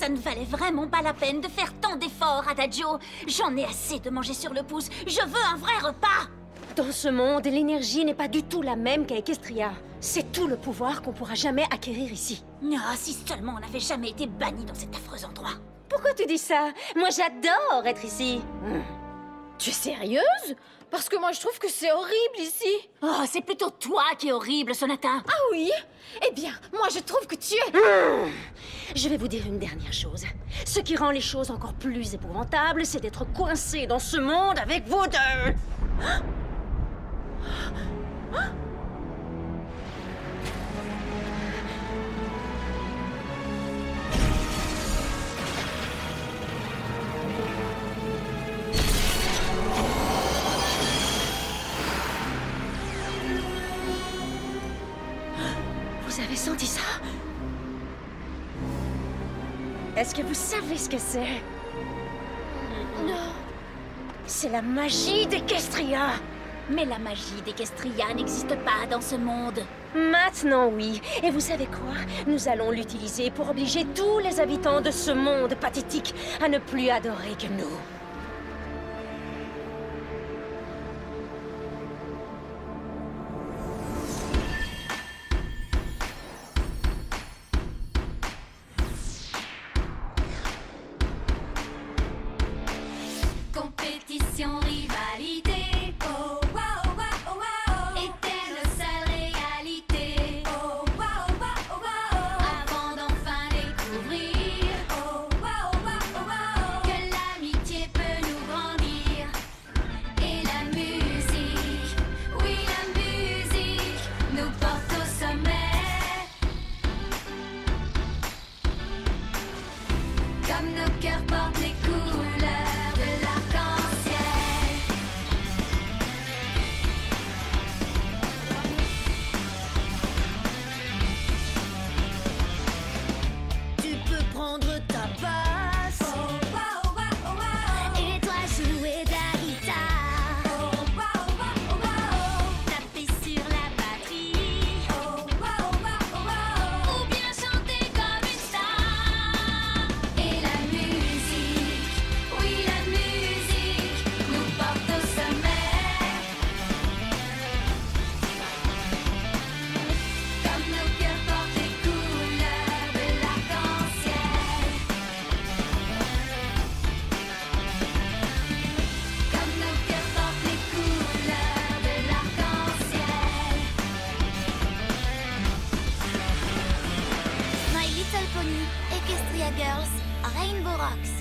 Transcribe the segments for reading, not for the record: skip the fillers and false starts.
ça ne valait vraiment pas la peine de faire tant d'efforts, Adagio. J'en ai assez de manger sur le pouce. Je veux un vrai repas. Dans ce monde, l'énergie n'est pas du tout la même qu'à Equestria. C'est tout le pouvoir qu'on pourra jamais acquérir ici. Ah, si seulement on n'avait jamais été bannis dans cet affreux endroit. Pourquoi tu dis ça? Moi, j'adore être ici. Tu es sérieuse? Parce que moi, je trouve que c'est horrible ici. Oh, c'est plutôt toi qui es horrible, Sonata. Ah oui? Eh bien, moi, je trouve que tu es... Je vais vous dire une dernière chose. Ce qui rend les choses encore plus épouvantables, c'est d'être coincé dans ce monde avec vous deux. Vous avez senti ça? Est-ce que vous savez ce que c'est? Non. C'est la magie d'Equestria. Mais la magie d'Equestria n'existe pas dans ce monde. Maintenant, oui. Et vous savez quoi? Nous allons l'utiliser pour obliger tous les habitants de ce monde pathétique à ne plus adorer que nous. Compétition, rivalité, oh wow, wow, wow, était nos seules réalités, oh wow, wow, wow, avant d'enfin découvrir, oh wow, wow, wow, que l'amitié peut nous grandir. Et la musique, oui la musique, nous porte au sommet. Comme nos cœurs portent les couleurs de l'arc-en-ciel. Tu peux prendre ta place Oh wow, wow, wow. et toi jouer de la guitare. Oh wow, wow, wow. Taper sur la batterie Oh wow, wow, wow. ou bien chanter comme une star. Et la musique, oui la musique, nous porte au sommet. Comme nos cœurs portent les couleurs de l'arc-en-ciel. Comme nos cœurs portent les couleurs de l'arc-en-ciel. My Little Pony, Equestria Girls, Rainbow Rocks.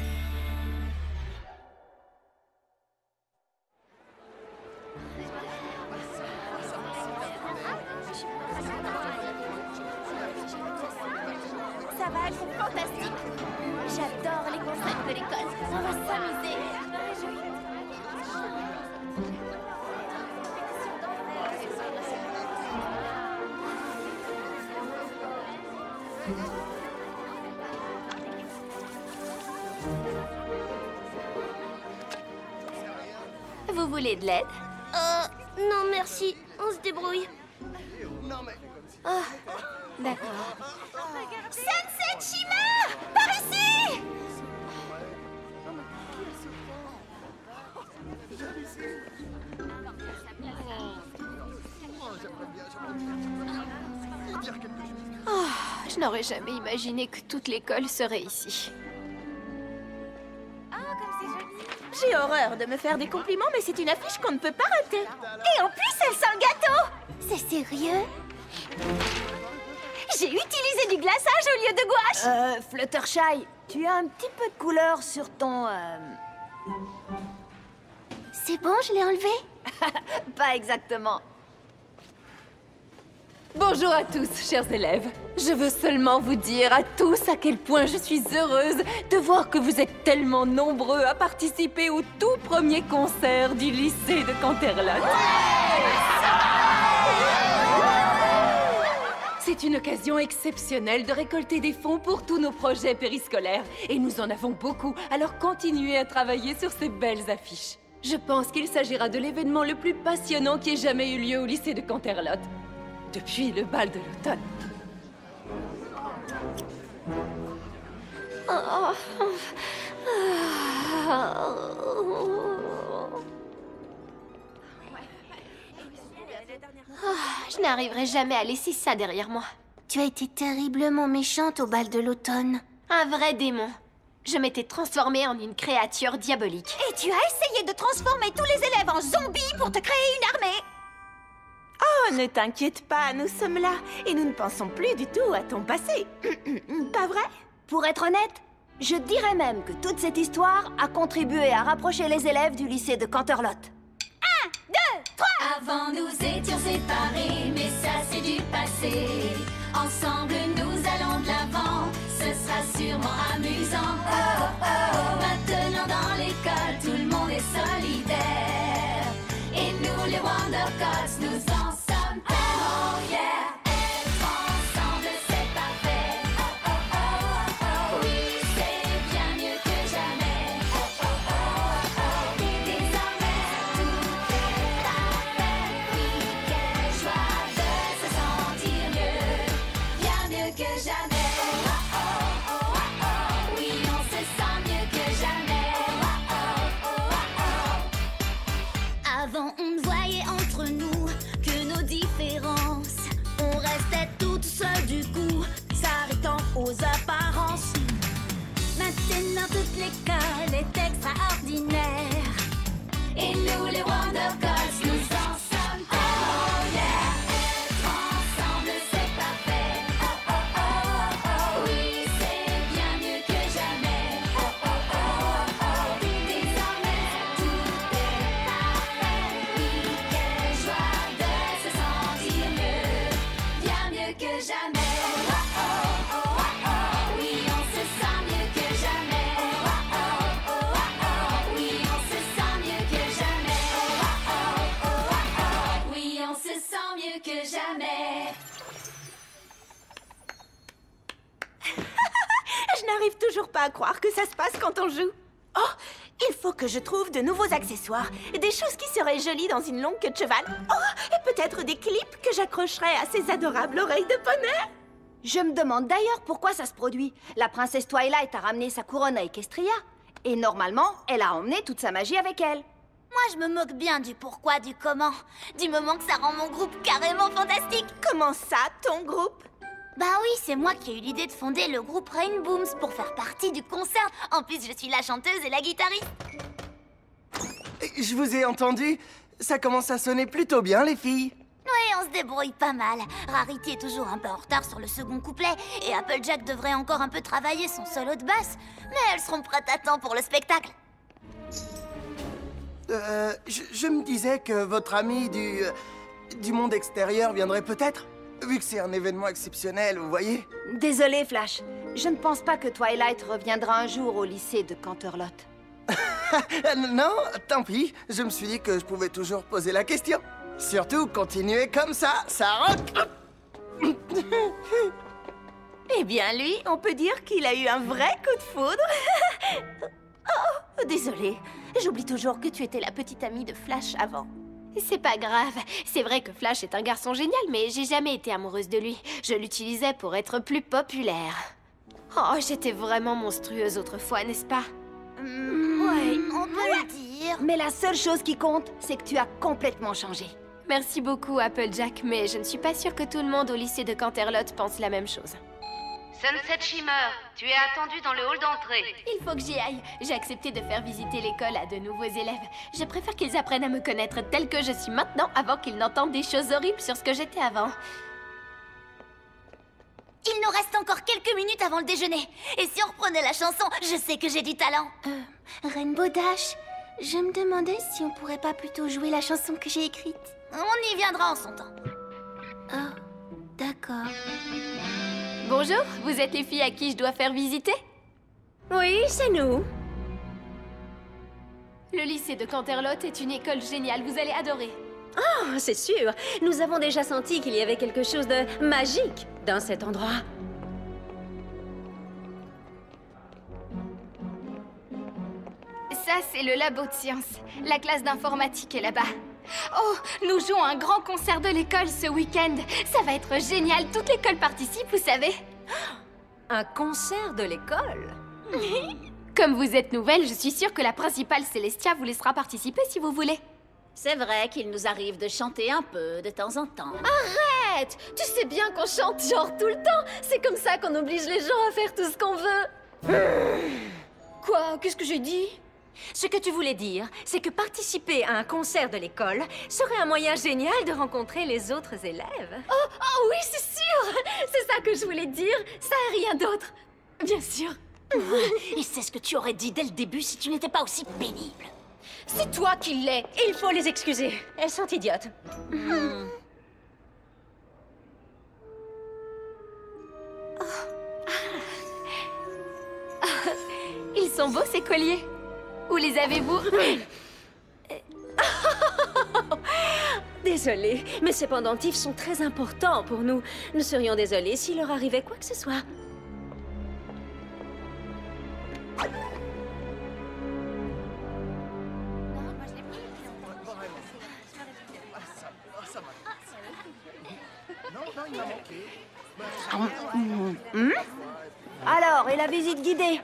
Ça va être fantastique. J'adore les concerts de l'école. On va s'amuser. Vous voulez de l'aide? Non merci, on se débrouille. D'accord. Sunset Shima! Par ici! Je n'aurais jamais imaginé que toute l'école serait ici. J'ai horreur de me faire des compliments, mais c'est une affiche qu'on ne peut pas rater. Et en plus, elle sent le gâteau. C'est sérieux? J'ai utilisé du glaçage au lieu de gouache. Fluttershy, tu as un petit peu de couleur sur ton... C'est bon, je l'ai enlevé? Pas exactement. Bonjour à tous, chers élèves. Je veux seulement vous dire à tous à quel point je suis heureuse de voir que vous êtes tellement nombreux à participer au tout premier concert du lycée de Canterlot. C'est une occasion exceptionnelle de récolter des fonds pour tous nos projets périscolaires. Et nous en avons beaucoup, alors continuez à travailler sur ces belles affiches. Je pense qu'il s'agira de l'événement le plus passionnant qui ait jamais eu lieu au lycée de Canterlot. Depuis le bal de l'automne. Je n'arriverai jamais à laisser ça derrière moi. Tu as été terriblement méchante au bal de l'automne. Un vrai démon. Je m'étais transformée en une créature diabolique. Et tu as essayé de transformer tous les élèves en zombies pour te créer une armée. Oh, ne t'inquiète pas, nous sommes là. Et nous ne pensons plus du tout à ton passé. Pas vrai? Pour être honnête, je dirais même que toute cette histoire a contribué à rapprocher les élèves du lycée de Canterlot. Avant nous étions séparés, mais ça c'est du passé. Ensemble nous allons de l'avant, ce sera sûrement amusant. Oh oh, maintenant dans l'école tout le monde est solidaire. Et nous les Wondercats, nous en sommes tellement fiers. Être ensemble c'est parfait. Oh oh oh oh oh. Oui c'est bien mieux que jamais. Oh oh oh oh. Et désormais tout est parfait. Oui quelle joie de se sentir mieux, bien mieux que jamais. Oh oh oh oh oh. Oui on se sent mieux que jamais. Oh oh oh oh oh. Avant on ne voyait entre nous que nos différences. On restait toutes seules du coup, s'arrêtant aux apparences. Maintenant toute l'école est extraordinaire. Et nous les Wondercats, nous en sommes tellement fiers. Être ensemble c'est parfait. Oh oh oh oh. Oui c'est bien mieux que jamais. Oh oh oh oh. Désormais tout est parfait. Oui quelle joie de se sentir mieux, bien mieux que jamais. Oh oh oh oh oh. Oui on se sent mieux que jamais. Oh oh oh oh. Oui on se sent mieux que jamais. Oh oh oh oh. Oui on se sent mieux que jamais. Je n'arrive toujours pas à croire que ça se passe quand on joue. Oh, il faut que je trouve de nouveaux accessoires. Des choses qui seraient jolies dans une longue queue de cheval. Oh, et peut-être des clips que j'accrocherais à ces adorables oreilles de poney. Je me demande d'ailleurs pourquoi ça se produit. La princesse Twilight a ramené sa couronne à Equestria. Et normalement, elle a emmené toute sa magie avec elle. Moi, je me moque bien du pourquoi, du comment. Du moment que ça rend mon groupe carrément fantastique. Comment ça, ton groupe? Bah oui, c'est moi qui ai eu l'idée de fonder le groupe Rainbooms pour faire partie du concert. En plus, je suis la chanteuse et la guitariste. Je vous ai entendu. Ça commence à sonner plutôt bien, les filles. Oui, on se débrouille pas mal. Rarity est toujours un peu en retard sur le second couplet. Et Applejack devrait encore un peu travailler son solo de basse. Mais elles seront prêtes à temps pour le spectacle. Je me disais que votre ami du monde extérieur viendrait peut-être. Vu que c'est un événement exceptionnel, vous voyez. Désolée, Flash. Je ne pense pas que Twilight reviendra un jour au lycée de Canterlot. Non, tant pis. Je me suis dit que je pouvais toujours poser la question. Surtout, continuez comme ça rock. Eh bien, lui, on peut dire qu'il a eu un vrai coup de foudre. Oh, désolée. J'oublie toujours que tu étais la petite amie de Flash avant. C'est pas grave. C'est vrai que Flash est un garçon génial, mais j'ai jamais été amoureuse de lui. Je l'utilisais pour être plus populaire. Oh, j'étais vraiment monstrueuse autrefois, n'est-ce pas? Ouais, on peut le dire. Mais la seule chose qui compte, c'est que tu as complètement changé. Merci beaucoup, Applejack, mais je ne suis pas sûre que tout le monde au lycée de Canterlot pense la même chose. Sunset Shimmer, tu es attendu dans le hall d'entrée. Il faut que j'y aille. J'ai accepté de faire visiter l'école à de nouveaux élèves. Je préfère qu'ils apprennent à me connaître telle que je suis maintenant avant qu'ils n'entendent des choses horribles sur ce que j'étais avant. Il nous reste encore quelques minutes avant le déjeuner. Et si on reprenait la chanson, je sais que j'ai du talent. Rainbow Dash, je me demandais si on pourrait pas plutôt jouer la chanson que j'ai écrite. On y viendra en son temps. Oh, d'accord. Bonjour, vous êtes les filles à qui je dois faire visiter? Oui, c'est nous. Le lycée de Canterlot est une école géniale, vous allez adorer. Oh, c'est sûr. Nous avons déjà senti qu'il y avait quelque chose de magique dans cet endroit. Ça, c'est le labo de sciences. La classe d'informatique est là-bas. Oh, nous jouons un grand concert de l'école ce week-end. Ça va être génial. Toute l'école participe, vous savez. Un concert de l'école? Comme vous êtes nouvelle, je suis sûre que la principale Célestia vous laissera participer si vous voulez. C'est vrai qu'il nous arrive de chanter un peu de temps en temps. Arrête! Tu sais bien qu'on chante genre tout le temps. C'est comme ça qu'on oblige les gens à faire tout ce qu'on veut. Quoi? Qu'est-ce que j'ai dit? Ce que tu voulais dire, c'est que participer à un concert de l'école serait un moyen génial de rencontrer les autres élèves. Oh oui, c'est sûr! C'est ça que je voulais dire. Ça et rien d'autre. Bien sûr. Et c'est ce que tu aurais dit dès le début si tu n'étais pas aussi pénible. C'est toi qui l'es. Il faut les excuser. Elles sont idiotes. Ils sont beaux ces colliers. Où les avez-vous? Désolée, mais ces pendentifs sont très importants pour nous. Nous serions désolés s'il leur arrivait quoi que ce soit. Alors, et la visite guidée?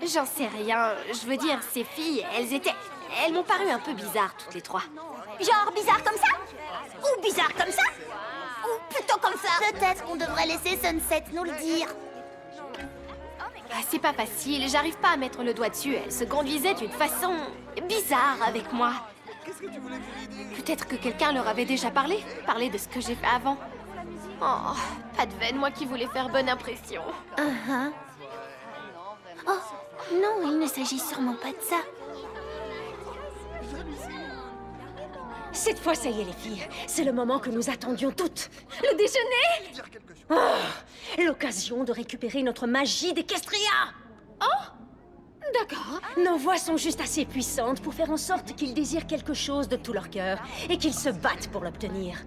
J'en sais rien. Je veux dire, ces filles, elles m'ont paru un peu bizarres toutes les trois. Genre bizarre comme ça? Ou bizarre comme ça? Ou plutôt comme ça? Peut-être qu'on devrait laisser Sunset nous le dire. Ah, c'est pas facile, j'arrive pas à mettre le doigt dessus. Elle se conduisait d'une façon bizarre avec moi. Peut-être que quelqu'un leur avait déjà parlé de ce que j'ai fait avant. Oh, pas de veine, moi qui voulais faire bonne impression. Oh, non, il ne s'agit sûrement pas de ça. Cette fois, ça y est, les filles. C'est le moment que nous attendions toutes. Le déjeuner? Oh, l'occasion de récupérer notre magie d'Equestria. Oh, d'accord. Nos voix sont juste assez puissantes pour faire en sorte qu'ils désirent quelque chose de tout leur cœur et qu'ils se battent pour l'obtenir.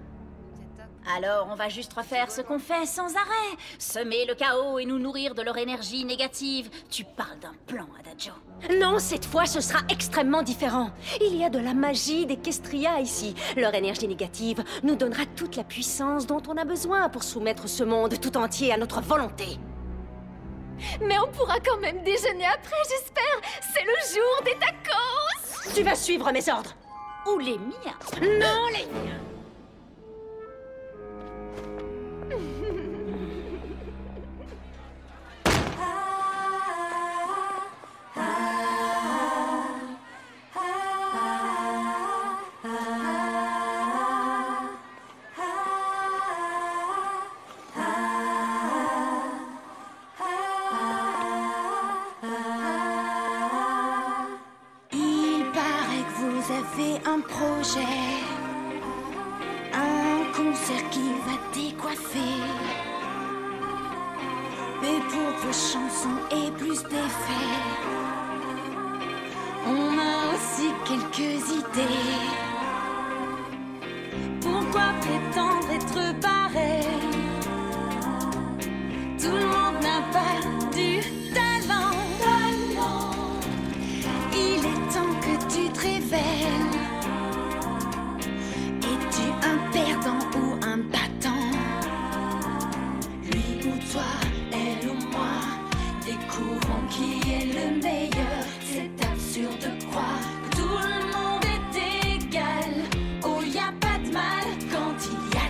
Alors, on va juste refaire ce qu'on fait sans arrêt. Semer le chaos et nous nourrir de leur énergie négative. Tu parles d'un plan, Adagio. Non, cette fois, ce sera extrêmement différent. Il y a de la magie d'Equestria ici. Leur énergie négative nous donnera toute la puissance dont on a besoin pour soumettre ce monde tout entier à notre volonté. Mais on pourra quand même déjeuner après, j'espère. C'est le jour des tacos. Tu vas suivre mes ordres. Ou les miens. Non, les miens. Un projet, un concert qui va décoiffer. Mais pour vos chansons et plus d'effets, on a aussi quelques idées. Pourquoi prétendre être pareil? Tout le monde n'a pas du talent. Il est temps que tu te révèles. Un perdant ou un battant, lui ou toi, elle ou moi, découvrons qui est le meilleur. C'est absurde de croire que tout le monde est égal. Oh, y a pas de mal quand il y a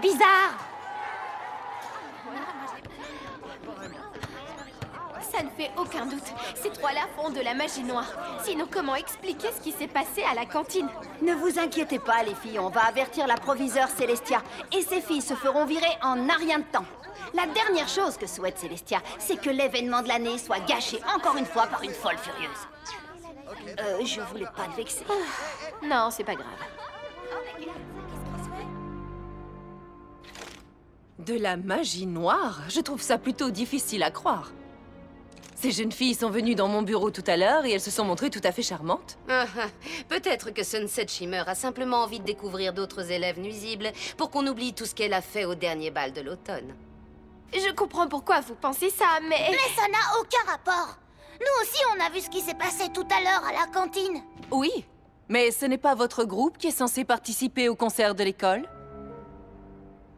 bizarre. Ça ne fait aucun doute. Ces trois-là font de la magie noire. Sinon, comment expliquer ce qui s'est passé à la cantine? Ne vous inquiétez pas, les filles. On va avertir la proviseure Célestia. Et ces filles se feront virer en un rien de temps. La dernière chose que souhaite Célestia, c'est que l'événement de l'année soit gâché encore une fois par une folle furieuse. Je voulais pas te vexer. Non, c'est pas grave. De la magie noire? Je trouve ça plutôt difficile à croire. Ces jeunes filles sont venues dans mon bureau tout à l'heure et elles se sont montrées tout à fait charmantes. Peut-être que Sunset Shimmer a simplement envie de découvrir d'autres élèves nuisibles pour qu'on oublie tout ce qu'elle a fait au dernier bal de l'automne. Je comprends pourquoi vous pensez ça, mais... Mais ça n'a aucun rapport. Nous aussi, on a vu ce qui s'est passé tout à l'heure à la cantine. Oui, mais ce n'est pas votre groupe qui est censé participer au concert de l'école?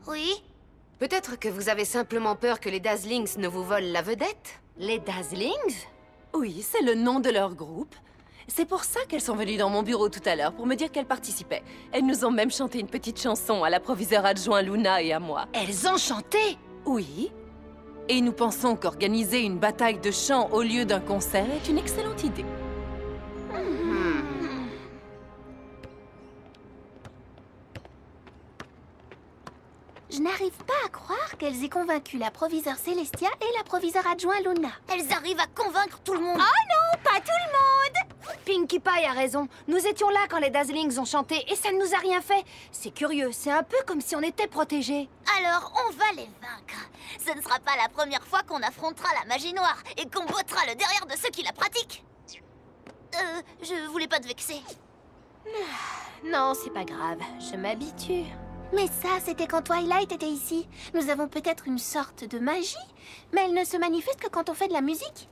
Oui. Peut-être que vous avez simplement peur que les Dazzlings ne vous volent la vedette? Les Dazzlings? Oui, c'est le nom de leur groupe. C'est pour ça qu'elles sont venues dans mon bureau tout à l'heure, pour me dire qu'elles participaient. Elles nous ont même chanté une petite chanson à la proviseure adjoint Luna et à moi. Elles ont chanté? Oui. Et nous pensons qu'organiser une bataille de chant au lieu d'un concert est une excellente idée. Je n'arrive pas à croire qu'elles aient convaincu la proviseure Célestia et la proviseure adjoint Luna. Elles arrivent à convaincre tout le monde. Oh non, pas tout le monde! Pinkie Pie a raison. Nous étions là quand les Dazzlings ont chanté et ça ne nous a rien fait. C'est curieux, c'est un peu comme si on était protégés. Alors, on va les vaincre. Ce ne sera pas la première fois qu'on affrontera la magie noire et qu'on bottera le derrière de ceux qui la pratiquent. Je voulais pas te vexer. Non, c'est pas grave. Je m'habitue. Mais ça, c'était quand Twilight était ici. Nous avons peut-être une sorte de magie, mais elle ne se manifeste que quand on fait de la musique.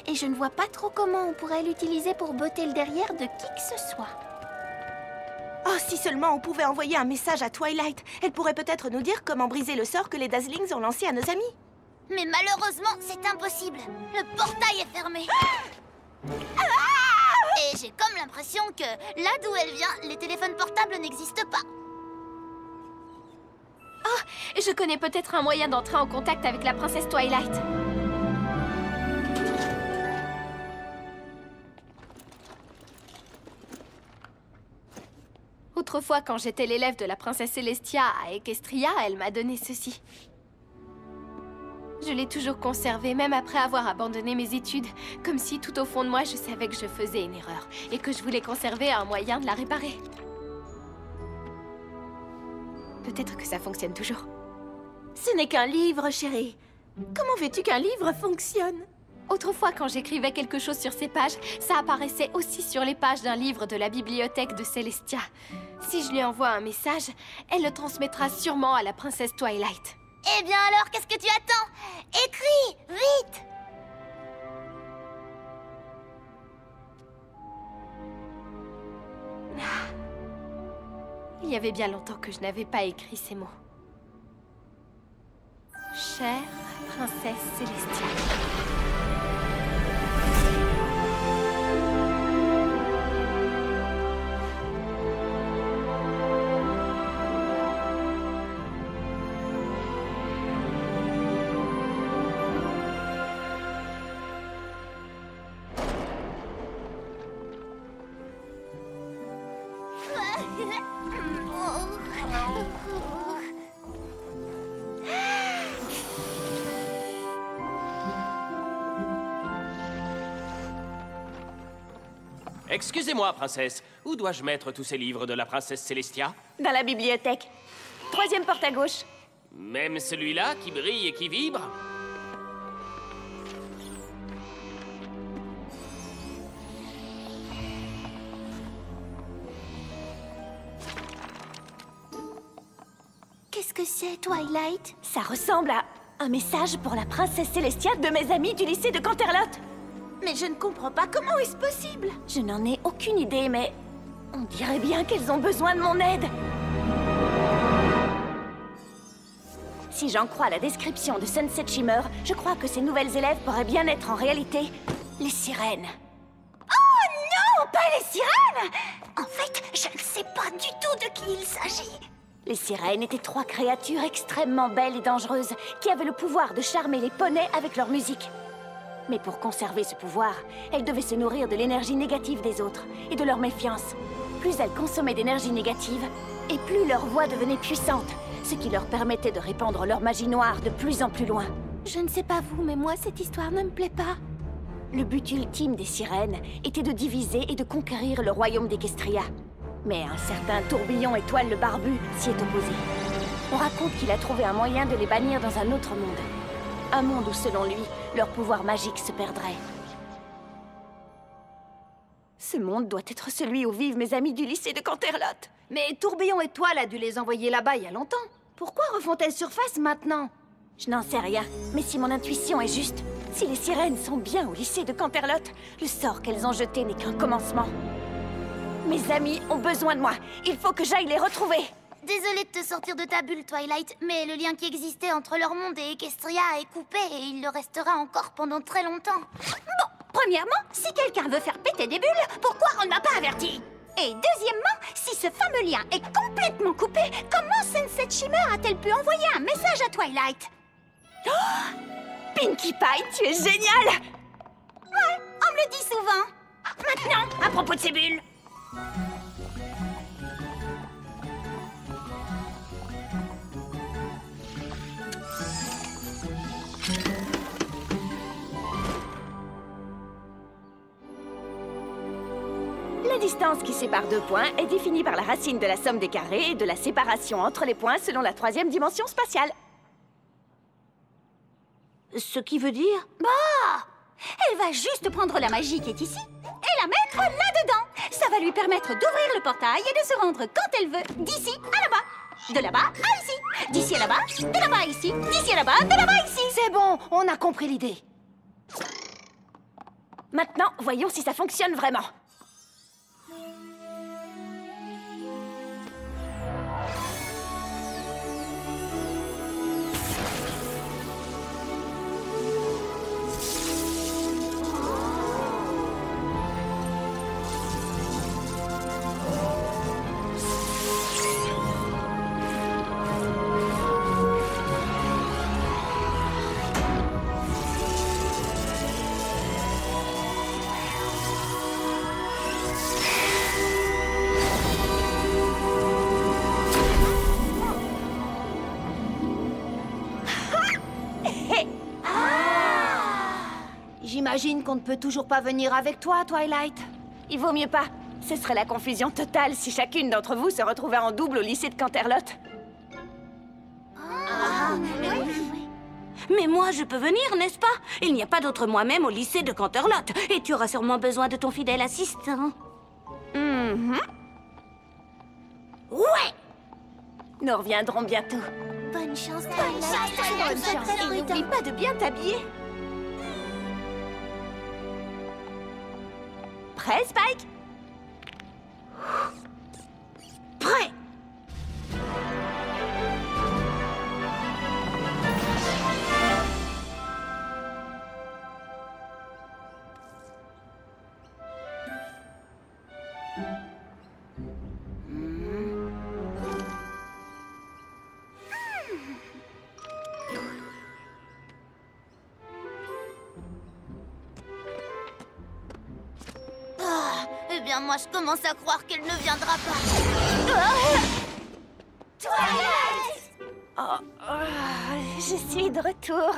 Et je ne vois pas trop comment on pourrait l'utiliser pour botter le derrière de qui que ce soit. Oh, si seulement on pouvait envoyer un message à Twilight. Elle pourrait peut-être nous dire comment briser le sort que les Dazzlings ont lancé à nos amis. Mais malheureusement, c'est impossible. Le portail est fermé. Et j'ai comme l'impression que là d'où elle vient, les téléphones portables n'existent pas. Oh, je connais peut-être un moyen d'entrer en contact avec la princesse Twilight. Autrefois, quand j'étais l'élève de la princesse Célestia à Equestria, elle m'a donné ceci. Je l'ai toujours conservé, même après avoir abandonné mes études, comme si tout au fond de moi, je savais que je faisais une erreur et que je voulais conserver un moyen de la réparer. Peut-être que ça fonctionne toujours. Ce n'est qu'un livre, chérie. Comment veux-tu qu'un livre fonctionne? Autrefois, quand j'écrivais quelque chose sur ces pages, ça apparaissait aussi sur les pages d'un livre de la bibliothèque de Célestia. Si je lui envoie un message, elle le transmettra sûrement à la princesse Twilight. Eh bien alors, qu'est-ce que tu attends? Écris, vite! Il y avait bien longtemps que je n'avais pas écrit ces mots. Chère princesse Célestia. Excusez-moi, princesse. Où dois-je mettre tous ces livres de la princesse Célestia? Dans la bibliothèque. 3e porte à gauche. Même celui-là qui brille et qui vibre? Qu'est-ce que c'est, Twilight? Ça ressemble à un message pour la princesse Célestia de mes amis du lycée de Canterlot. Mais je ne comprends pas comment est-ce possible. Je n'en ai aucune idée, mais on dirait bien qu'elles ont besoin de mon aide. Si j'en crois la description de Sunset Shimmer, je crois que ces nouvelles élèves pourraient bien être en réalité les sirènes. Oh non, pas les sirènes! En fait, je ne sais pas du tout de qui il s'agit. Les sirènes étaient 3 créatures extrêmement belles et dangereuses qui avaient le pouvoir de charmer les poneys avec leur musique. Mais pour conserver ce pouvoir, elles devaient se nourrir de l'énergie négative des autres et de leur méfiance. Plus elles consommaient d'énergie négative, et plus leur voix devenait puissante, ce qui leur permettait de répandre leur magie noire de plus en plus loin. Je ne sais pas vous, mais moi, cette histoire ne me plaît pas. Le but ultime des sirènes était de diviser et de conquérir le royaume d'Equestria. Mais un certain Tourbillon Étoile le Barbu s'y est opposé. On raconte qu'il a trouvé un moyen de les bannir dans un autre monde. Un monde où, selon lui, leur pouvoir magique se perdrait. Ce monde doit être celui où vivent mes amis du lycée de Canterlot. Mais Tourbillon Étoile a dû les envoyer là-bas il y a longtemps. Pourquoi refont-elles surface maintenant? Je n'en sais rien, mais si mon intuition est juste, si les sirènes sont bien au lycée de Canterlot, le sort qu'elles ont jeté n'est qu'un commencement. Mes amis ont besoin de moi. Il faut que j'aille les retrouver. Désolée de te sortir de ta bulle, Twilight, mais le lien qui existait entre leur monde et Equestria est coupé et il le restera encore pendant très longtemps. Bon, premièrement, si quelqu'un veut faire péter des bulles, pourquoi on ne m'a pas averti? Et deuxièmement, si ce fameux lien est complètement coupé, comment Sunset Shimmer a-t-elle pu envoyer un message à Twilight? Oh, Pinkie Pie, tu es géniale! Ouais, on me le dit souvent. Maintenant, à propos de ces bulles. La distance qui sépare 2 points est définie par la racine de la somme des carrés et de la séparation entre les points selon la 3e dimension spatiale. Ce qui veut dire... Bah! Elle va juste prendre la magie qui est ici et la mettre là-dedans. Ça va lui permettre d'ouvrir le portail et de se rendre quand elle veut, d'ici à là-bas. De là-bas à ici. D'ici à là-bas, de là-bas à ici. D'ici à là-bas, de là-bas à ici. C'est bon, on a compris l'idée. Maintenant, voyons si ça fonctionne vraiment. J'imagine qu'on ne peut toujours pas venir avec toi, Twilight. Il vaut mieux pas. Ce serait la confusion totale si chacune d'entre vous se retrouvait en double au lycée de Canterlot. Mais moi, je peux venir, n'est-ce pas? Il n'y a pas d'autre moi-même au lycée de Canterlot. Et tu auras sûrement besoin de ton fidèle assistant. Ouais! Nous reviendrons bientôt. Bonne chance, Et n'oublie pas de bien t'habiller. Prêt, Spike? Prêt! Eh bien, moi, je commence à croire qu'elle ne viendra pas. Twilight! Je suis de retour.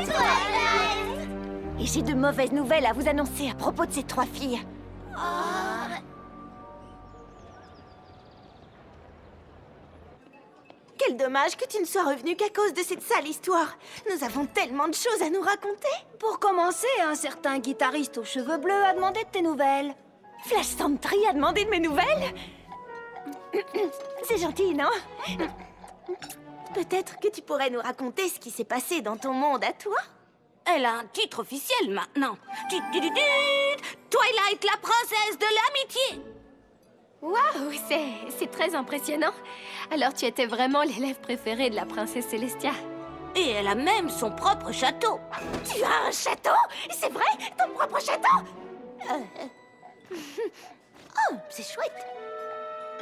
Twilight! Et j'ai de mauvaises nouvelles à vous annoncer à propos de ces 3 filles. Quel dommage que tu ne sois revenue qu'à cause de cette sale histoire. Nous avons tellement de choses à nous raconter. Pour commencer, un certain guitariste aux cheveux bleus a demandé de tes nouvelles. Flash Sentry a demandé de mes nouvelles? C'est gentil, non? Peut-être que tu pourrais nous raconter ce qui s'est passé dans ton monde à toi? Elle a un titre officiel maintenant. Twilight, la princesse de l'amitié. Waouh, c'est très impressionnant. Alors tu étais vraiment l'élève préféré de la princesse Célestia. Et elle a même son propre château. Tu as un château? C'est vrai? Ton propre château? Oh, c'est chouette.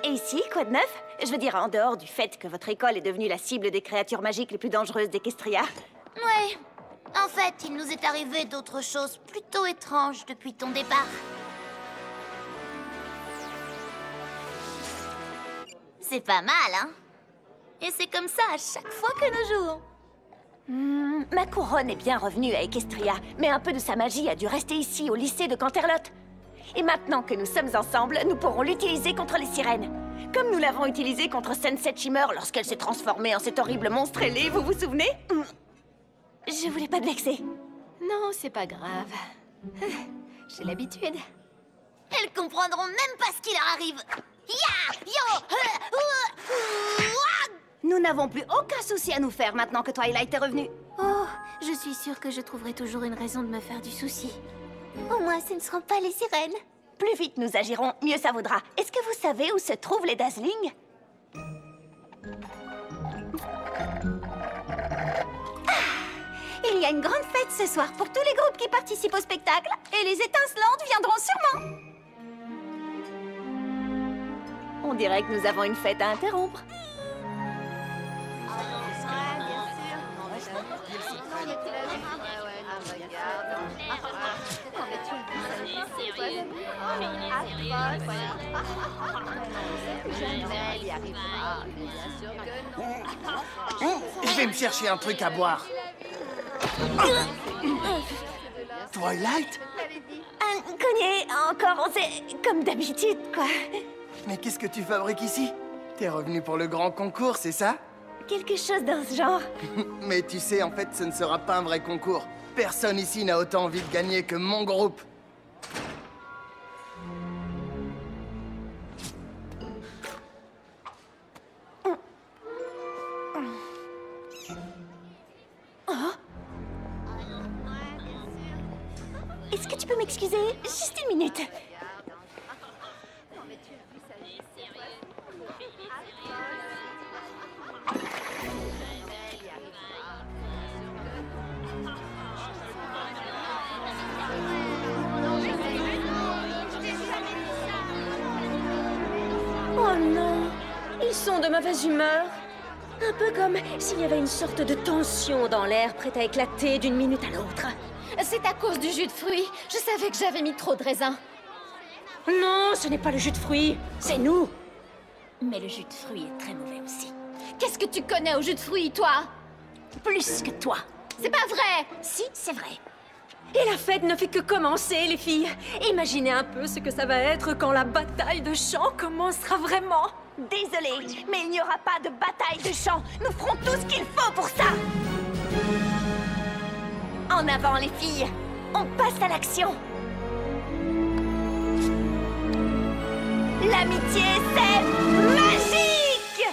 Et ici, quoi de neuf? Je veux dire, en dehors du fait que votre école est devenue la cible des créatures magiques les plus dangereuses d'Equestria. Ouais. En fait, il nous est arrivé d'autres choses plutôt étranges depuis ton départ. C'est pas mal, hein? Et c'est comme ça à chaque fois que nous jouons. Ma couronne est bien revenue à Equestria, mais un peu de sa magie a dû rester ici, au lycée de Canterlot. Et maintenant que nous sommes ensemble, nous pourrons l'utiliser contre les sirènes. Comme nous l'avons utilisé contre Sunset Shimmer lorsqu'elle s'est transformée en cet horrible monstre ailé, vous vous souvenez? Je voulais pas te vexer. Non, c'est pas grave. J'ai l'habitude. Elles comprendront même pas ce qui leur arrive. Ya! Yo! Nous n'avons plus aucun souci à nous faire maintenant que Twilight est revenue. Oh, je suis sûre que je trouverai toujours une raison de me faire du souci. Au moins, ce ne seront pas les sirènes. Plus vite nous agirons, mieux ça vaudra. Est-ce que vous savez où se trouvent les Dazzlings? Il y a une grande fête ce soir pour tous les groupes qui participent au spectacle. Et les étincelantes viendront sûrement. On dirait que nous avons une fête à interrompre. Je vais me chercher un truc à boire. Twilight? Cogné, encore, c'est comme d'habitude, quoi. Mais qu'est-ce que tu fabriques ici? T'es revenu pour le grand concours, c'est ça? Quelque chose dans ce genre. Mais tu sais, en fait, ce ne sera pas un vrai concours. Personne ici n'a autant envie de gagner que mon groupe. Est-ce que tu peux m'excuser? Juste une minute. Oh non, ils sont de mauvaise humeur. Un peu comme s'il y avait une sorte de tension dans l'air prête à éclater d'une minute à l'autre. C'est à cause du jus de fruits. Je savais que j'avais mis trop de raisin. Non, ce n'est pas le jus de fruits, c'est nous. Mais le jus de fruits est très mauvais aussi. Qu'est-ce que tu connais au jus de fruits, toi? Plus que toi. C'est pas vrai! Si, c'est vrai. Et la fête ne fait que commencer, les filles. Imaginez un peu ce que ça va être quand la bataille de chant commencera vraiment. Désolée, mais il n'y aura pas de bataille de chant. Nous ferons tout ce qu'il faut pour ça. En avant, les filles. On passe à l'action. L'amitié, c'est magique!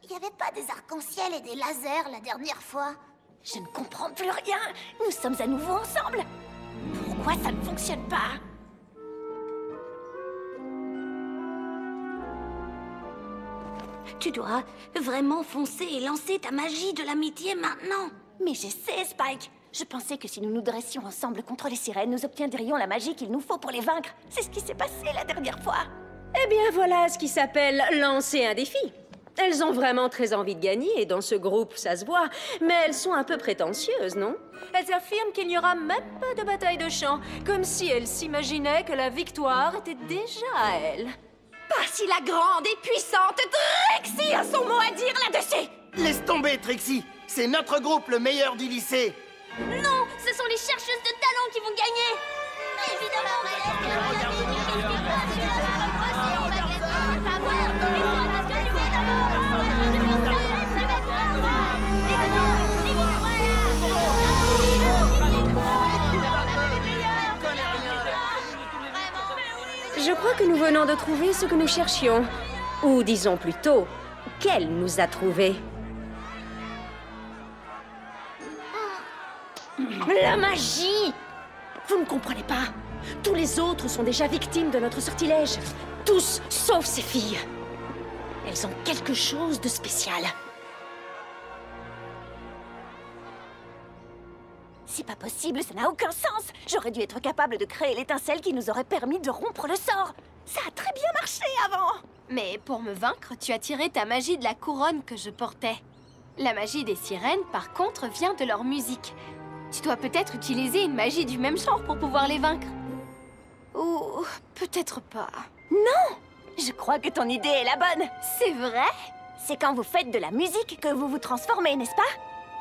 Il n'y avait pas des arcs-en-ciel et des lasers la dernière fois? Je ne comprends plus rien. Nous sommes à nouveau ensemble. Pourquoi ça ne fonctionne pas? Tu dois vraiment foncer et lancer ta magie de l'amitié maintenant. Mais je sais, Spike. Je pensais que si nous nous dressions ensemble contre les sirènes, nous obtiendrions la magie qu'il nous faut pour les vaincre. C'est ce qui s'est passé la dernière fois. Eh bien, voilà ce qui s'appelle lancer un défi. Elles ont vraiment très envie de gagner, et dans ce groupe, ça se voit. Mais elles sont un peu prétentieuses, non? Elles affirment qu'il n'y aura même pas de bataille de chant, comme si elles s'imaginaient que la victoire était déjà à elles. Pas si la grande et puissante Trixie a son mot à dire là-dessus! Laisse tomber, Trixie. C'est notre groupe le meilleur du lycée. Non, ce sont les chercheuses de talent qui vont gagner. Évidemment, Je crois que nous venons de trouver ce que nous cherchions. Ou disons plutôt, qu'elle nous a trouvé. La magie! Vous ne comprenez pas. Tous les autres sont déjà victimes de notre sortilège. Tous, sauf ces filles. Elles ont quelque chose de spécial. C'est pas possible, ça n'a aucun sens. J'aurais dû être capable de créer l'étincelle qui nous aurait permis de rompre le sort. Ça a très bien marché avant. Mais pour me vaincre, tu as tiré ta magie de la couronne que je portais. La magie des sirènes, par contre, vient de leur musique. Tu dois peut-être utiliser une magie du même genre pour pouvoir les vaincre. Ou peut-être pas. Non! Je crois que ton idée est la bonne. C'est vrai? C'est quand vous faites de la musique que vous vous transformez, n'est-ce pas?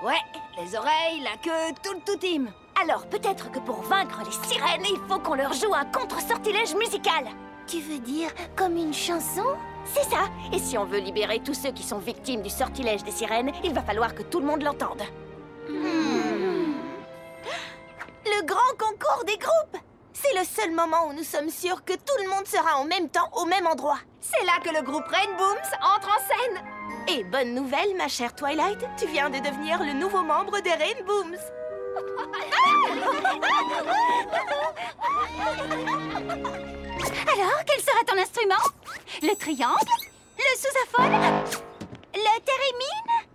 Ouais, les oreilles, la queue, tout le tout-team. Alors peut-être que pour vaincre les sirènes, il faut qu'on leur joue un contre-sortilège musical. Tu veux dire comme une chanson? C'est ça. Et si on veut libérer tous ceux qui sont victimes du sortilège des sirènes, il va falloir que tout le monde l'entende. Le grand concours des groupes! C'est le seul moment où nous sommes sûrs que tout le monde sera en même temps au même endroit. C'est là que le groupe Rainbooms entre en scène. Et bonne nouvelle, ma chère Twilight, tu viens de devenir le nouveau membre des Rainbooms. Alors, quel sera ton instrument? Le triangle? Le sousaphone? Le thérémine?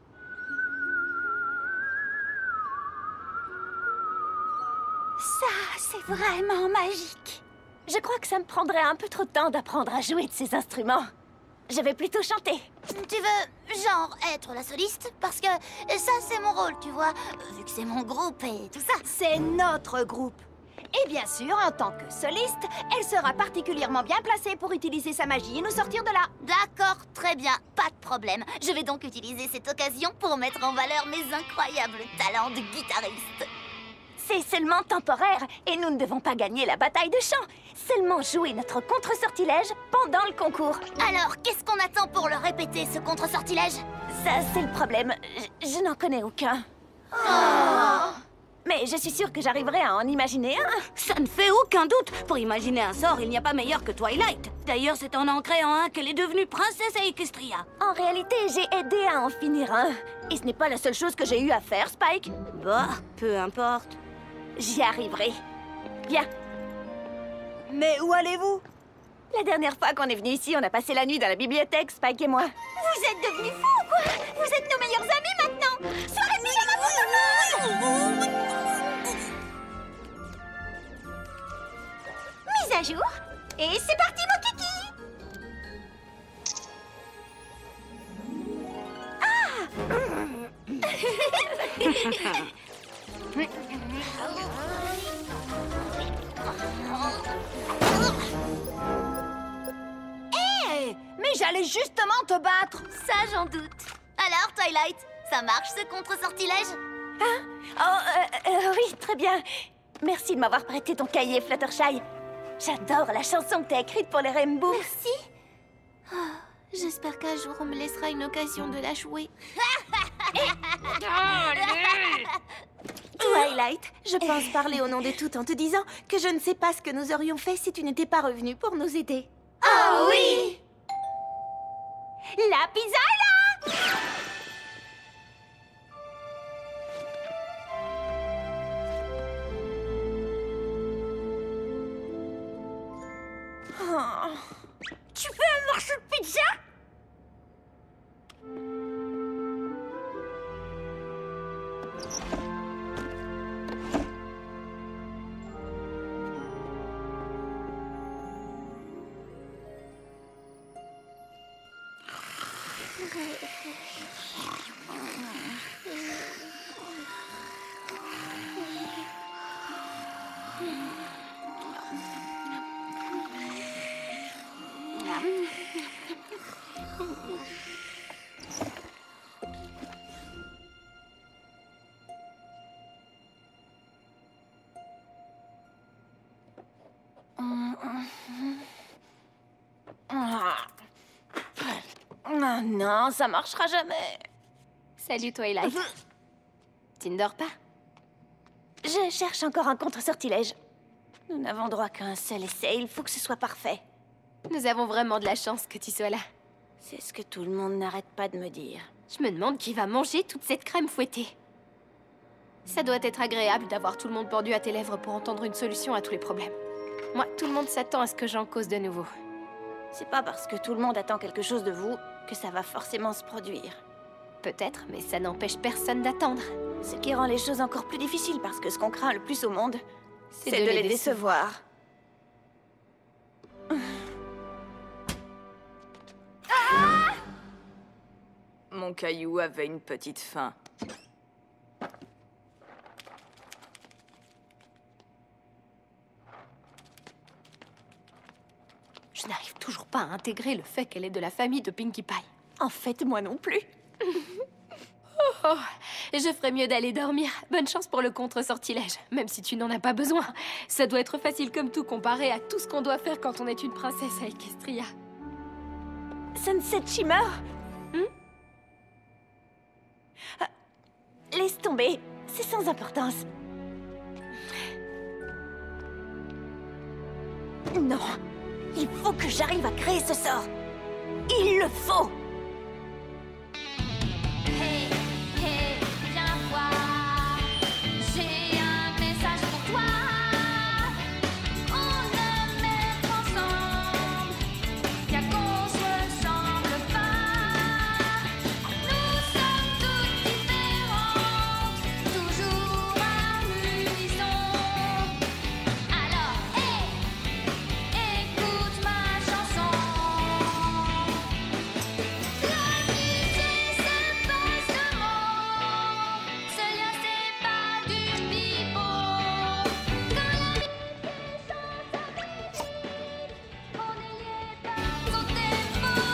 Ça, c'est vraiment magique. Je crois que ça me prendrait un peu trop de temps d'apprendre à jouer de ces instruments. Je vais plutôt chanter. Tu veux, genre, être la soliste? Parce que ça, c'est mon rôle, tu vois. Vu que c'est mon groupe et tout ça. C'est notre groupe. Et bien sûr, en tant que soliste, elle sera particulièrement bien placée pour utiliser sa magie et nous sortir de là. D'accord, très bien, pas de problème. Je vais donc utiliser cette occasion pour mettre en valeur mes incroyables talents de guitariste. C'est seulement temporaire et nous ne devons pas gagner la bataille de chant. Seulement jouer notre contre-sortilège pendant le concours. Alors, qu'est-ce qu'on attend pour le répéter, ce contre-sortilège? Ça, c'est le problème. Je n'en connais aucun. Mais je suis sûre que j'arriverai à en imaginer un. Ça ne fait aucun doute. Pour imaginer un sort, il n'y a pas meilleur que Twilight. D'ailleurs, c'est en en créant un qu'elle est devenue princesse à Equestria. En réalité, j'ai aidé à en finir un. Et ce n'est pas la seule chose que j'ai eu à faire, Spike. Bah, peu importe. J'y arriverai. Bien. Mais où allez-vous? La dernière fois qu'on est venu ici, on a passé la nuit dans la bibliothèque, Spike et moi. Vous êtes devenus fous ou quoi? Vous êtes nos meilleurs amis maintenant. Soirée de pyjama pour tout le monde. Mise à jour. Et c'est parti, mon kiki. Hé! Mais j'allais justement te battre. Ça, j'en doute. Alors, Twilight, ça marche ce contre-sortilège? Oui, très bien. Merci de m'avoir prêté ton cahier, Fluttershy. J'adore la chanson que t'as écrite pour les Rainbows. Merci. Oh, j'espère qu'un jour on me laissera une occasion de la jouer. Twilight, je pense parler au nom de toutes en te disant que je ne sais pas ce que nous aurions fait si tu n'étais pas revenue pour nous aider. Oh oui! La pizza est là! Oh. Tu veux un morceau de pizza? Oh non, ça marchera jamais. Salut, Twilight. Tu ne dors pas? Je cherche encore un contre-sortilège. Nous n'avons droit qu'à un seul essai, il faut que ce soit parfait. Nous avons vraiment de la chance que tu sois là. C'est ce que tout le monde n'arrête pas de me dire. Je me demande qui va manger toute cette crème fouettée. Ça doit être agréable d'avoir tout le monde pendu à tes lèvres pour entendre une solution à tous les problèmes. Moi, tout le monde s'attend à ce que j'en cause de nouveau. C'est pas parce que tout le monde attend quelque chose de vous que ça va forcément se produire. Peut-être, mais ça n'empêche personne d'attendre. Ce qui rend les choses encore plus difficiles parce que ce qu'on craint le plus au monde, c'est de de les décevoir. Mon caillou avait une petite faim. Je n'arrive toujours pas à intégrer le fait qu'elle est de la famille de Pinkie Pie. En fait, moi non plus. Oh, je ferais mieux d'aller dormir. Bonne chance pour le contre-sortilège, même si tu n'en as pas besoin. Ça doit être facile comme tout comparé à tout ce qu'on doit faire quand on est une princesse à Equestria. Sunset Shimmer? Laisse tomber, c'est sans importance. Non, il faut que j'arrive à créer ce sort. Il le faut. Hey, hey, viens voir, j'ai un message pour toi. On aime être ensemble, bien qu'on se ressemble pas. Nous sommes toutes différentes, toujours à l'unisson. Alors, hey, écoute ma chanson. L'amitié, c'est pas ce mot. Ce lien, c'est pas du pipeau. Quand l'amitié chante avec lui, on est liés par son défaut.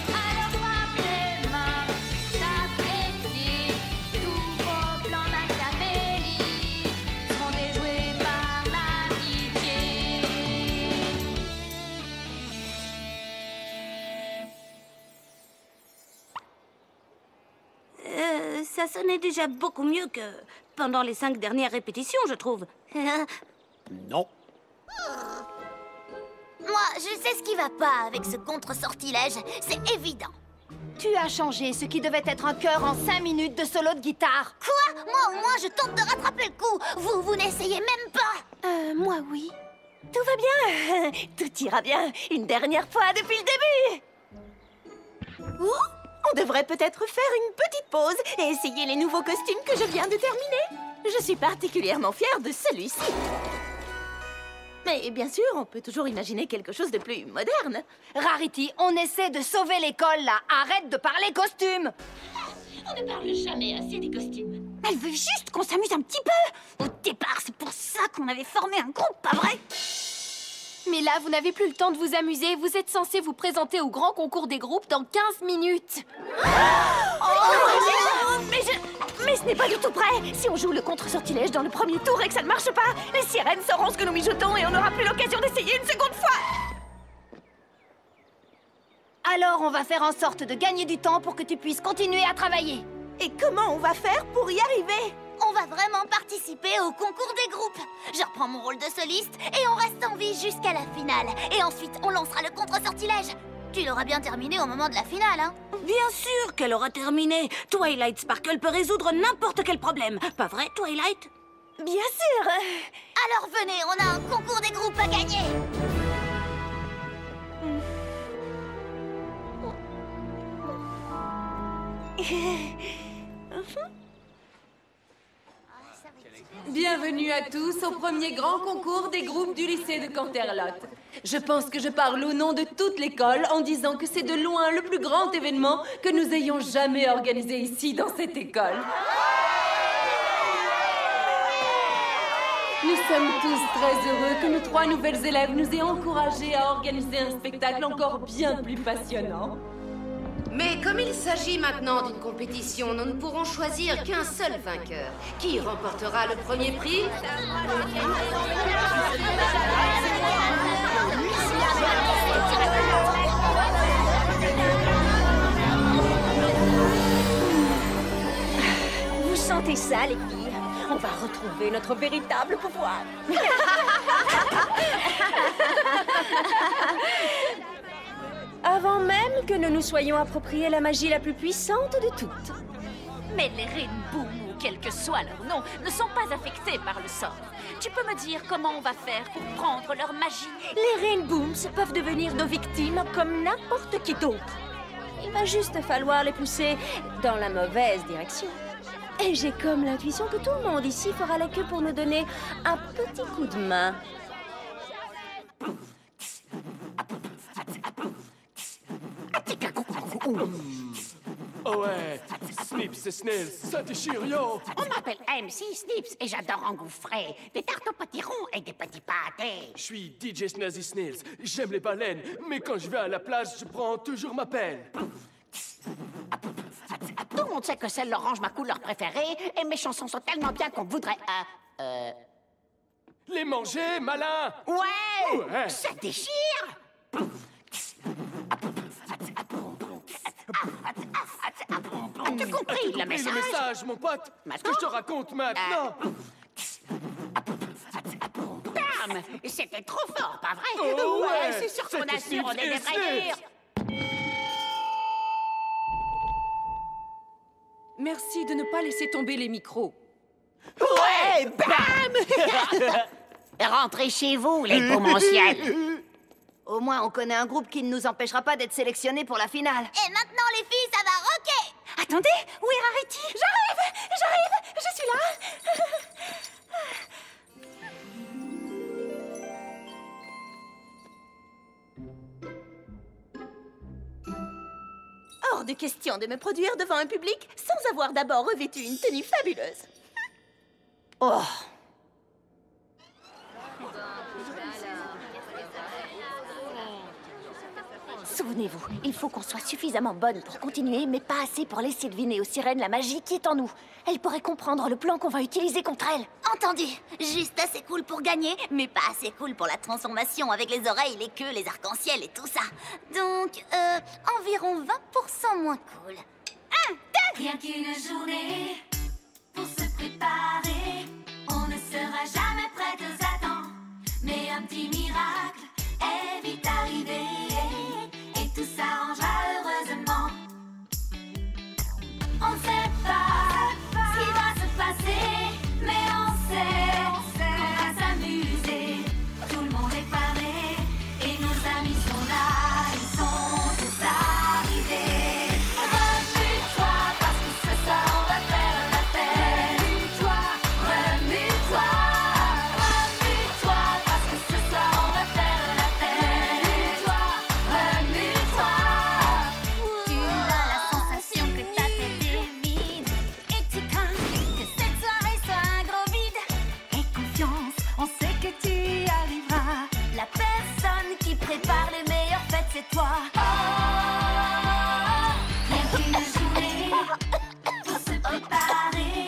Alors frappe les mains, tape les pieds. Tous vos plans machiavéliques seront déjoués par l'amitié. Ça sonnait déjà beaucoup mieux que pendant les 5 dernières répétitions, je trouve. Non. Moi, je sais ce qui va pas avec ce contre-sortilège, c'est évident. Tu as changé ce qui devait être un chœur en 5 minutes de solo de guitare. Quoi? Moi, au moins, je tente de rattraper le coup. Vous n'essayez même pas. Moi, oui. Tout va bien. Tout ira bien. Une dernière fois depuis le début. On devrait peut-être faire une petite pause et essayer les nouveaux costumes que je viens de terminer. Je suis particulièrement fière de celui-ci. Mais bien sûr, on peut toujours imaginer quelque chose de plus moderne. Rarity, on essaie de sauver l'école, là. Arrête de parler costumes. On ne parle jamais assez des costumes. Elle veut juste qu'on s'amuse un petit peu. Au départ, c'est pour ça qu'on avait formé un groupe, pas vrai? Mais là, vous n'avez plus le temps de vous amuser. Vous êtes censé vous présenter au grand concours des groupes dans 15 minutes. Mais ce n'est pas du tout prêt. Si on joue le contre-sortilège dans le premier tour et que ça ne marche pas, les sirènes sauront ce que nous mijotons et on n'aura plus l'occasion d'essayer une seconde fois. Alors, on va faire en sorte de gagner du temps pour que tu puisses continuer à travailler. Et comment on va faire pour y arriver? On va vraiment participer au concours des groupes. Je reprends mon rôle de soliste et on reste en vie jusqu'à la finale. Et ensuite, on lancera le contre-sortilège. Tu l'auras bien terminé au moment de la finale, hein? Bien sûr qu'elle aura terminé. Twilight Sparkle peut résoudre n'importe quel problème. Pas vrai, Twilight? Bien sûr. Alors venez, on a un concours des groupes à gagner. Bienvenue à tous au premier grand concours des groupes du lycée de Canterlot. Je pense que je parle au nom de toute l'école en disant que c'est de loin le plus grand événement que nous ayons jamais organisé ici dans cette école. Nous sommes tous très heureux que nos 3 nouvelles élèves nous aient encouragés à organiser un spectacle encore bien plus passionnant. Mais comme il s'agit maintenant d'une compétition, nous ne pourrons choisir qu'un seul vainqueur. Qui remportera le premier prix? Vous sentez ça, les filles? On va retrouver notre véritable pouvoir. Avant même que nous nous soyons appropriés la magie la plus puissante de toutes. Mais les Rainboom, ou quel que soit leur nom, ne sont pas affectés par le sort. Tu peux me dire comment on va faire pour prendre leur magie? Les Rainbooms peuvent devenir nos victimes comme n'importe qui d'autre. Il va juste falloir les pousser dans la mauvaise direction. Et j'ai comme l'intuition que tout le monde ici fera la queue pour nous donner un petit coup de main. Oh ouais, Snips et Snails, ça déchire, yo! On m'appelle MC Snips et j'adore engouffrer des tartes aux potirons et des petits pâtés. Je suis DJ Snazzy Snails, j'aime les baleines, mais quand je vais à la plage, je prends toujours ma pelle. Tout le monde sait que c'est l'orange ma couleur préférée et mes chansons sont tellement bien qu'on voudrait... Les manger, malin! Ouais, ouais. Ça déchire! As-tu compris le message? Mon pote? Ce que je te raconte maintenant? Bam! C'était trop fort, pas vrai? Oh ouais, c'est sûr qu'on assure, on est des vrais rires. Merci de ne pas laisser tomber les micros. Ouais, bam! Rentrez chez vous, les beaumonciels. Au moins, on connaît un groupe qui ne nous empêchera pas d'être sélectionnés pour la finale. Et maintenant, les filles, ça va rocker! Attendez, où est Rarity? J'arrive, je suis là. Hors de question de me produire devant un public sans avoir d'abord revêtu une tenue fabuleuse. Oh! Souvenez-vous, il faut qu'on soit suffisamment bonne pour continuer, mais pas assez pour laisser deviner aux sirènes la magie qui est en nous. Elles pourraient comprendre le plan qu'on va utiliser contre elles. Entendu. Juste assez cool pour gagner, mais pas assez cool pour la transformation avec les oreilles, les queues, les arcs-en-ciel et tout ça. Donc, environ 20% moins cool. 1, 2... Rien qu'une journée pour se préparer. On ne sera jamais prêt aux attentes, mais un petit miracle est vite arrivé. Et tout s'arrangera heureusement. On ne sait pas ce qui va se passer, mais on sait qu'on va s'amuser. Tout le monde est paré et nos amis sont là, ils sont tous arrivés. Remue-toi parce que ce soir on va faire la fête. Remue-toi, remue-toi, remue-toi parce que ce soir on va faire la fête. Remue-toi, remue-toi. Tu as la sensation que ta tête est vide et tu crains que cette soirée soit un gros vide. Aie confiance, on sait que tu y arriveras. La personne qui prépare les meilleures fêtes, c'est toi. Oh, rien qu'une journée pour se préparer.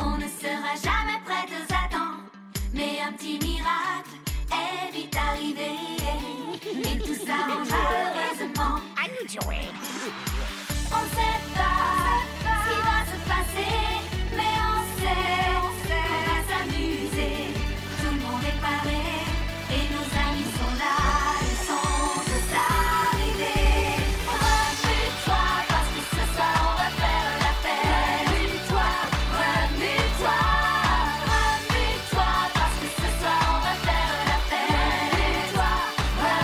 On ne sera jamais prêt aux attentes, mais un petit miracle est vite arrivé. Et tout s'arrangera heureusement. À nous de jouer. On ne sait pas ce qui va se passer, mais on sait qu'on va s'amuser. Tout le monde est paré et nos amis sont là, ils sont tous arrivés. Remue-toi parce que ce soir on va faire la fête. Remue-toi, remue-toi, remue-toi parce que ce soir on va faire la fête. Remue-toi,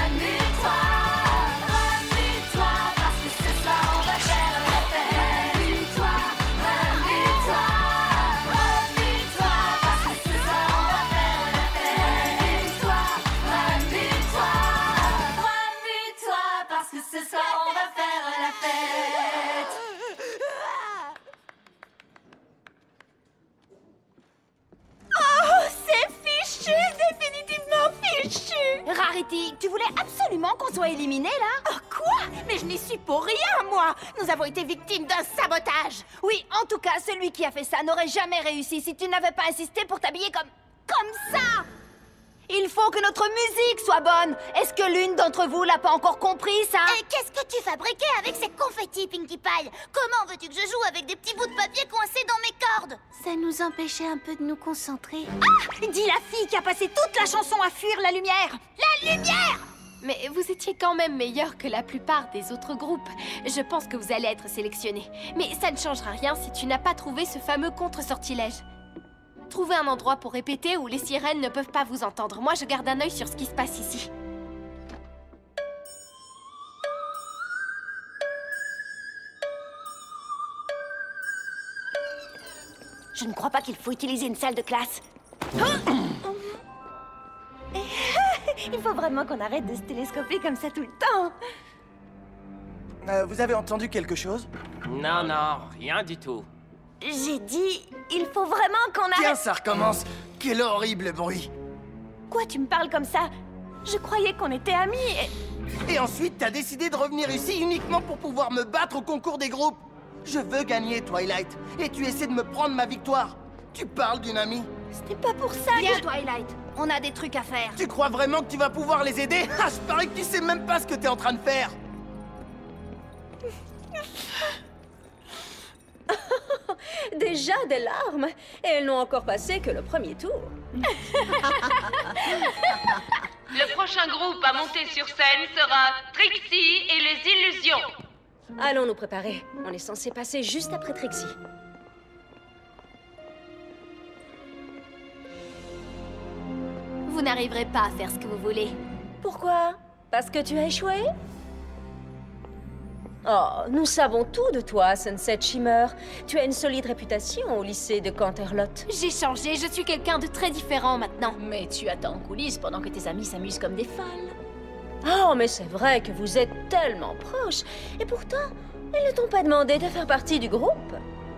remue-toi, remue-toi parce que ce soir on va faire la fête. Remue-toi, remue-toi, remue-toi parce que ce soir on va faire la fête. Remue-toi, remue-toi, remue-toi parce que ce soir on va faire la fête. Oh, c'est fichu, définitivement fichu. Rarity, tu voulais absolument qu'on soit éliminés, là? Oh, quoi? Mais je n'y suis pour rien, moi. Nous avons été victimes d'un sabotage. Oui, en tout cas, celui qui a fait ça n'aurait jamais réussi si tu n'avais pas insisté pour t'habiller comme ça. Il faut que notre musique soit bonne. Est-ce que l'une d'entre vous l'a pas encore compris, ça? Et qu'est-ce que tu fabriquais avec ces confettis, Pinkie Pie? Comment veux-tu que je joue avec des petits bouts de papier coincés dans mes cordes? Ça nous empêchait un peu de nous concentrer. Ah! Dis la fille qui a passé toute la chanson à fuir la lumière. La lumière! Mais vous étiez quand même meilleur que la plupart des autres groupes. Je pense que vous allez être sélectionné. Mais ça ne changera rien si tu n'as pas trouvé ce fameux contre-sortilège. Trouvez un endroit pour répéter où les sirènes ne peuvent pas vous entendre. Moi, je garde un œil sur ce qui se passe ici. Je ne crois pas qu'il faut utiliser une salle de classe. Il faut vraiment qu'on arrête de se télescoper comme ça tout le temps. Vous avez entendu quelque chose? Non, non, rien du tout. J'ai dit, il faut vraiment qu'on arrête... Tiens, ça recommence. Quel horrible bruit. Quoi, tu me parles comme ça? Je croyais qu'on était amis Et ensuite, t'as décidé de revenir ici uniquement pour pouvoir me battre au concours des groupes. Je veux gagner, Twilight. Et tu essaies de me prendre ma victoire. Tu parles d'une amie. Ce n'est pas pour ça Viens, que... Twilight. On a des trucs à faire. Tu crois vraiment que tu vas pouvoir les aider? Ah, je parie que tu sais même pas ce que t'es en train de faire. Déjà des larmes. Et elles n'ont encore passé que le premier tour. Le prochain groupe à monter sur scène sera Trixie et les Illusions. Allons nous préparer. On est censé passer juste après Trixie. Vous n'arriverez pas à faire ce que vous voulez. Pourquoi? Parce que tu as échoué? Oh, nous savons tout de toi, Sunset Shimmer. Tu as une solide réputation au lycée de Canterlot. J'ai changé, je suis quelqu'un de très différent maintenant. Mais tu attends en coulisses pendant que tes amis s'amusent comme des folles. Oh, mais c'est vrai que vous êtes tellement proches. Et pourtant, elles ne t'ont pas demandé de faire partie du groupe.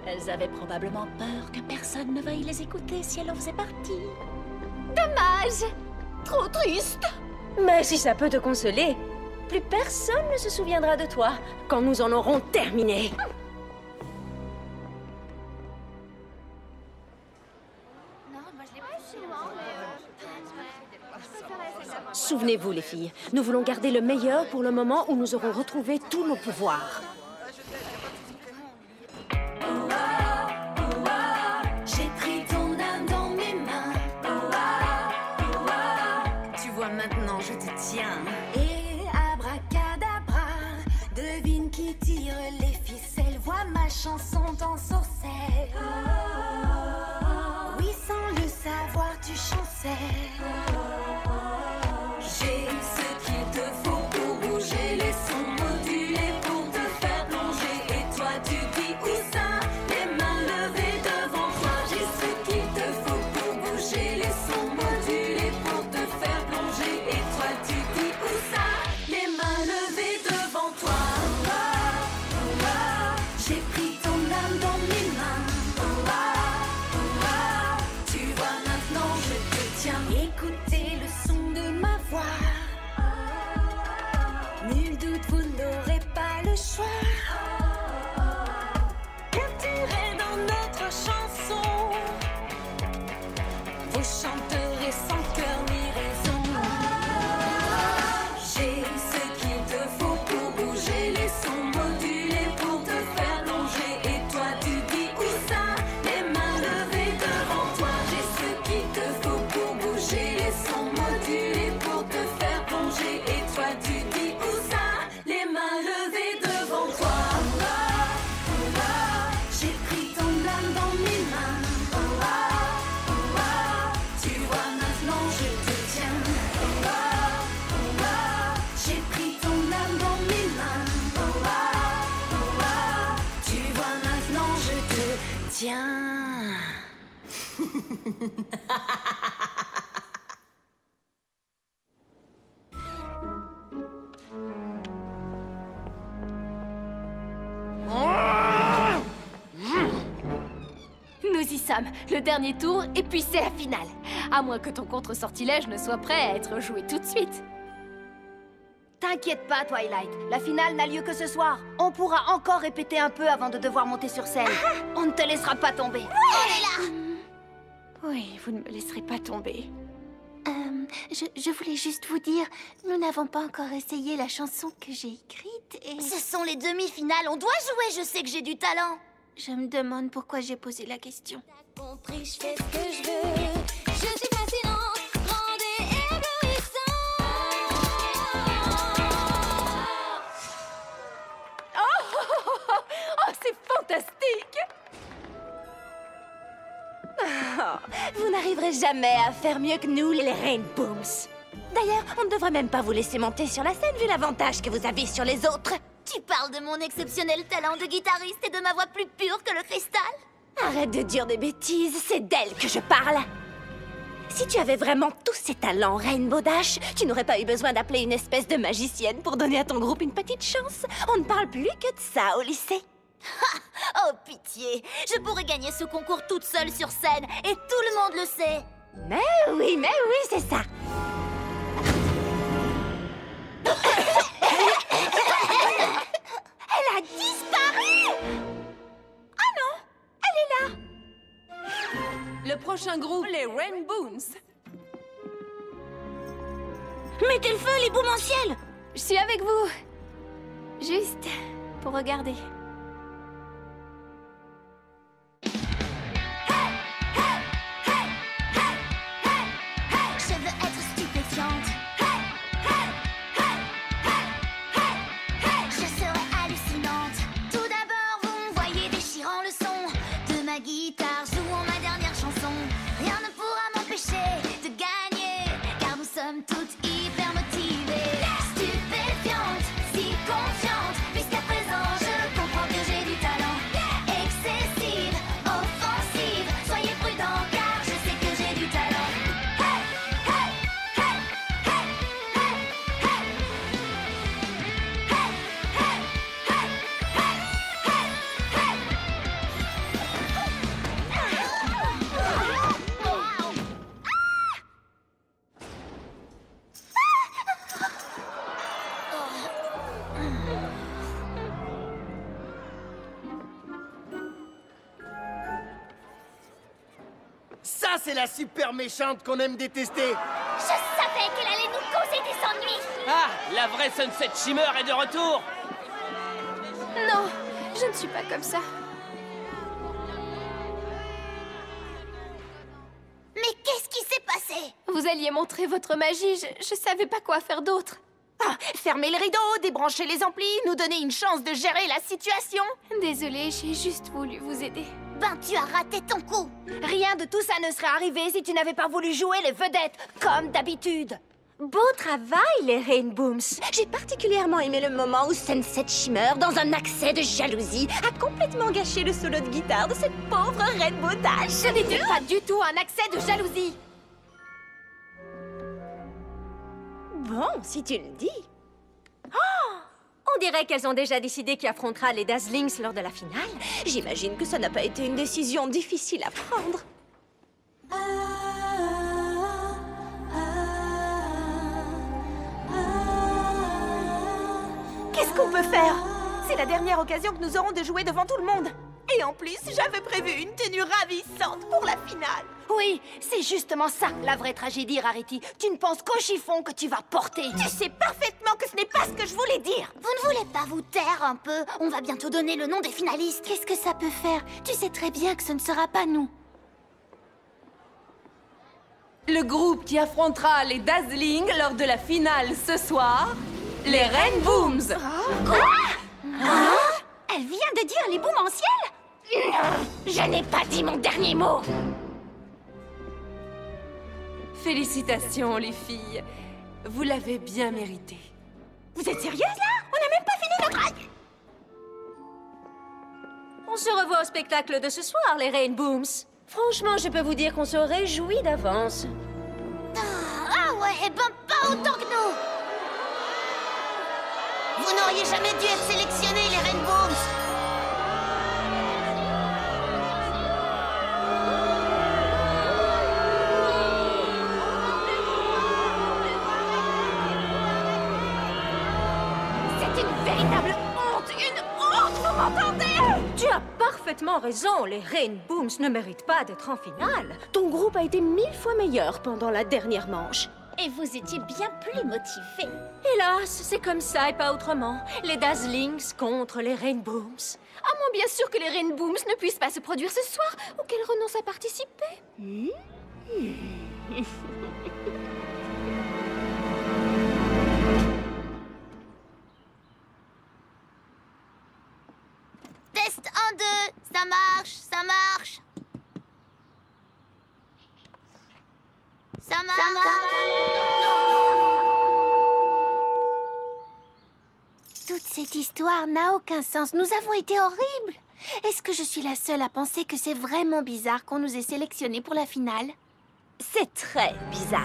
Elles avaient probablement peur que personne ne veuille les écouter si elles en faisaient partie. Dommage. Trop triste. Mais si ça peut te consoler, plus personne ne se souviendra de toi quand nous en aurons terminé. Souvenez-vous, les filles, nous voulons garder le meilleur pour le moment où nous aurons retrouvé tous nos pouvoirs. J'ai pris ton âme dans mes mains. Tu vois maintenant, je te tiens. Et abracadabra, devine qui tire les ficelles. Vois ma chanson en sorcelle. Oui, sans le savoir, tu chancelles. J'ai ce qu'il te faut pour bouger les sons modulés pour te faire plonger. Et toi, tu dis où ça? Les mains levées devant toi. J'ai ce qu'il te faut pour bouger les sons modulés pour te faire plonger. Et toi, tu dis où ça? Les mains levées devant toi. J'ai pris ton âme dans mes mains. Tu vois maintenant, je te tiens. Écoutez le son de ma voix. Nul doute, vous n'aurez pas le choix. Capturez dans notre chanson. Vous chanterez sans cœur ni raison. J'ai ce qu'il te faut pour bouger les sons modulés pour te faire plonger. Et toi tu dis où ça? Les mains levées devant toi. J'ai ce qu'il te faut pour bouger les sons modulés pour te faire plonger. Et toi tu dis où ça? Les mains levées devant toi. J'ai pris ton âme dans mes mains. Tu vois maintenant je te tiens. J'ai pris ton âme dans mes mains. Tu vois maintenant je te tiens. Nous y sommes, le dernier tour, et puis c'est la finale. À moins que ton contre-sortilège ne soit prêt à être joué tout de suite. T'inquiète pas, Twilight. La finale n'a lieu que ce soir. On pourra encore répéter un peu avant de devoir monter sur scène. On ne te laissera pas tomber. Oui, vous ne me laisserez pas tomber. Je voulais juste vous dire, nous n'avons pas encore essayé la chanson que j'ai écrite et... Ce sont les demi-finales, on doit jouer, je sais que j'ai du talent. Je me demande pourquoi j'ai posé la question. Compris, je fais ce que je veux. Je suis fascinante, grande et éblouissante. fantastique! Vous n'arriverez jamais à faire mieux que nous, les Rainbooms. D'ailleurs, on ne devrait même pas vous laisser monter sur la scène vu l'avantage que vous avez sur les autres. Tu parles de mon exceptionnel talent de guitariste et de ma voix plus pure que le cristal? Arrête de dire des bêtises, c'est d'elle que je parle. Si tu avais vraiment tous ces talents, Rainbow Dash, tu n'aurais pas eu besoin d'appeler une espèce de magicienne pour donner à ton groupe une petite chance. On ne parle plus que de ça au lycée. Oh, pitié! Je pourrais gagner ce concours toute seule sur scène, et tout le monde le sait! Mais oui, c'est ça! Elle a disparu! Ah non! Elle est là! Le prochain groupe, les Rainbooms. Mettez le feu, les boumanciels! Je suis avec vous. Juste pour regarder. Je veux être stupéfiante. Je serai hallucinante. Tout d'abord, vous me voyez déchirant le son de ma guitare, jouant ma dernière chanson. Rien ne pourra m'empêcher de gagner, car nous sommes toutes hyper motivées. Stupéfiante, si confiante, puisqu'à présent je comprends que j'ai du talent. Excessive, offensive, soyez prudents car je sais que j'ai du talent. Ça, c'est la super méchante qu'on aime détester. Je savais qu'elle allait nous causer des ennuis. Ah, la vraie Sunset Shimmer est de retour! Non, je ne suis pas comme ça. Mais qu'est-ce qui s'est passé? Vous alliez montrer votre magie, je savais pas quoi faire d'autre. Ah, fermez les rideaux, débranchez les amplis, nous donner une chance de gérer la situation. Désolée, j'ai juste voulu vous aider. Ben, tu as raté ton coup. Rien de tout ça ne serait arrivé si tu n'avais pas voulu jouer les vedettes, comme d'habitude. Beau travail, les Rainbooms. J'ai particulièrement aimé le moment où Sunset Shimmer, dans un accès de jalousie, a complètement gâché le solo de guitare de cette pauvre Rainbow Dash. Ce n'était pas du tout un accès de jalousie. Bon, si tu le dis. Oh! On dirait qu'elles ont déjà décidé qui affrontera les Dazzlings lors de la finale. J'imagine que ça n'a pas été une décision difficile à prendre. Qu'est-ce qu'on peut faire? C'est la dernière occasion que nous aurons de jouer devant tout le monde. Et en plus, j'avais prévu une tenue ravissante pour la finale. Oui, c'est justement ça, la vraie tragédie, Rarity. Tu ne penses qu'au chiffon que tu vas porter. Tu sais parfaitement que ce n'est pas ce que je voulais dire. Vous ne voulez pas vous taire un peu? On va bientôt donner le nom des finalistes. Qu'est-ce que ça peut faire? Tu sais très bien que ce ne sera pas nous. Le groupe qui affrontera les Dazzlings lors de la finale ce soir, les Rainbooms. Elle vient de dire les boumanciels? Je n'ai pas dit mon dernier mot. Félicitations, les filles. Vous l'avez bien mérité. Vous êtes sérieuses, là? On n'a même pas fini notre règle. On se revoit au spectacle de ce soir, les Rainbooms. Franchement, je peux vous dire qu'on se réjouit d'avance. Ah ouais, eh ben pas autant que nous. Vous n'auriez jamais dû être sélectionnés, les Rainbooms. C'est une véritable honte, vous m'entendez? Tu as parfaitement raison, les Rainbooms ne méritent pas d'être en finale. Ton groupe a été 1000 fois meilleur pendant la dernière manche. Et vous étiez bien plus motivés. Hélas, c'est comme ça et pas autrement. Les Dazzlings contre les Rainbooms. À moins bien sûr que les Rainbooms ne puissent pas se produire ce soir ou qu'elles renoncent à participer. Test 1, 2, Ça marche, ça marche. Ça marche. Toute cette histoire n'a aucun sens. Nous avons été horribles. Est-ce que je suis la seule à penser que c'est vraiment bizarre qu'on nous ait sélectionnés pour la finale? C'est très bizarre.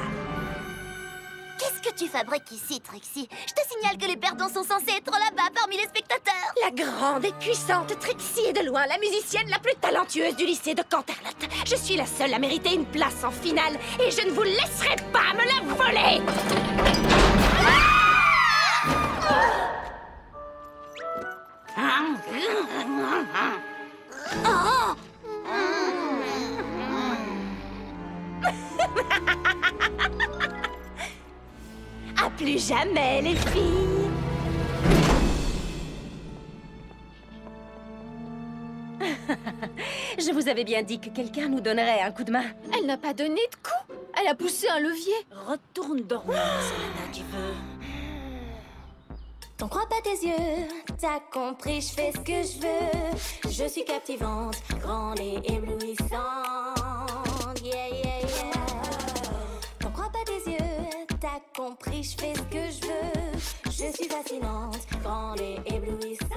Qu'est-ce que tu fabriques ici, Trixie? Je te signale que les perdants sont censés être là-bas parmi les spectateurs. La grande et puissante Trixie est de loin la musicienne la plus talentueuse du lycée de Canterlot. Je suis la seule à mériter une place en finale et je ne vous laisserai pas me la voler. À plus jamais, les filles. Je vous avais bien dit que quelqu'un nous donnerait un coup de main. Elle n'a pas donné de coup. Elle a poussé un levier. Retourne dormir, c'est Lana qui veut. T'en crois pas tes yeux, t'as compris, je fais ce que je veux. Je suis captivante, grande et éblouissante. Yeah, yeah, yeah. T'en crois pas tes yeux, t'as compris, je fais ce que je veux. Je suis fascinante, grande et éblouissante.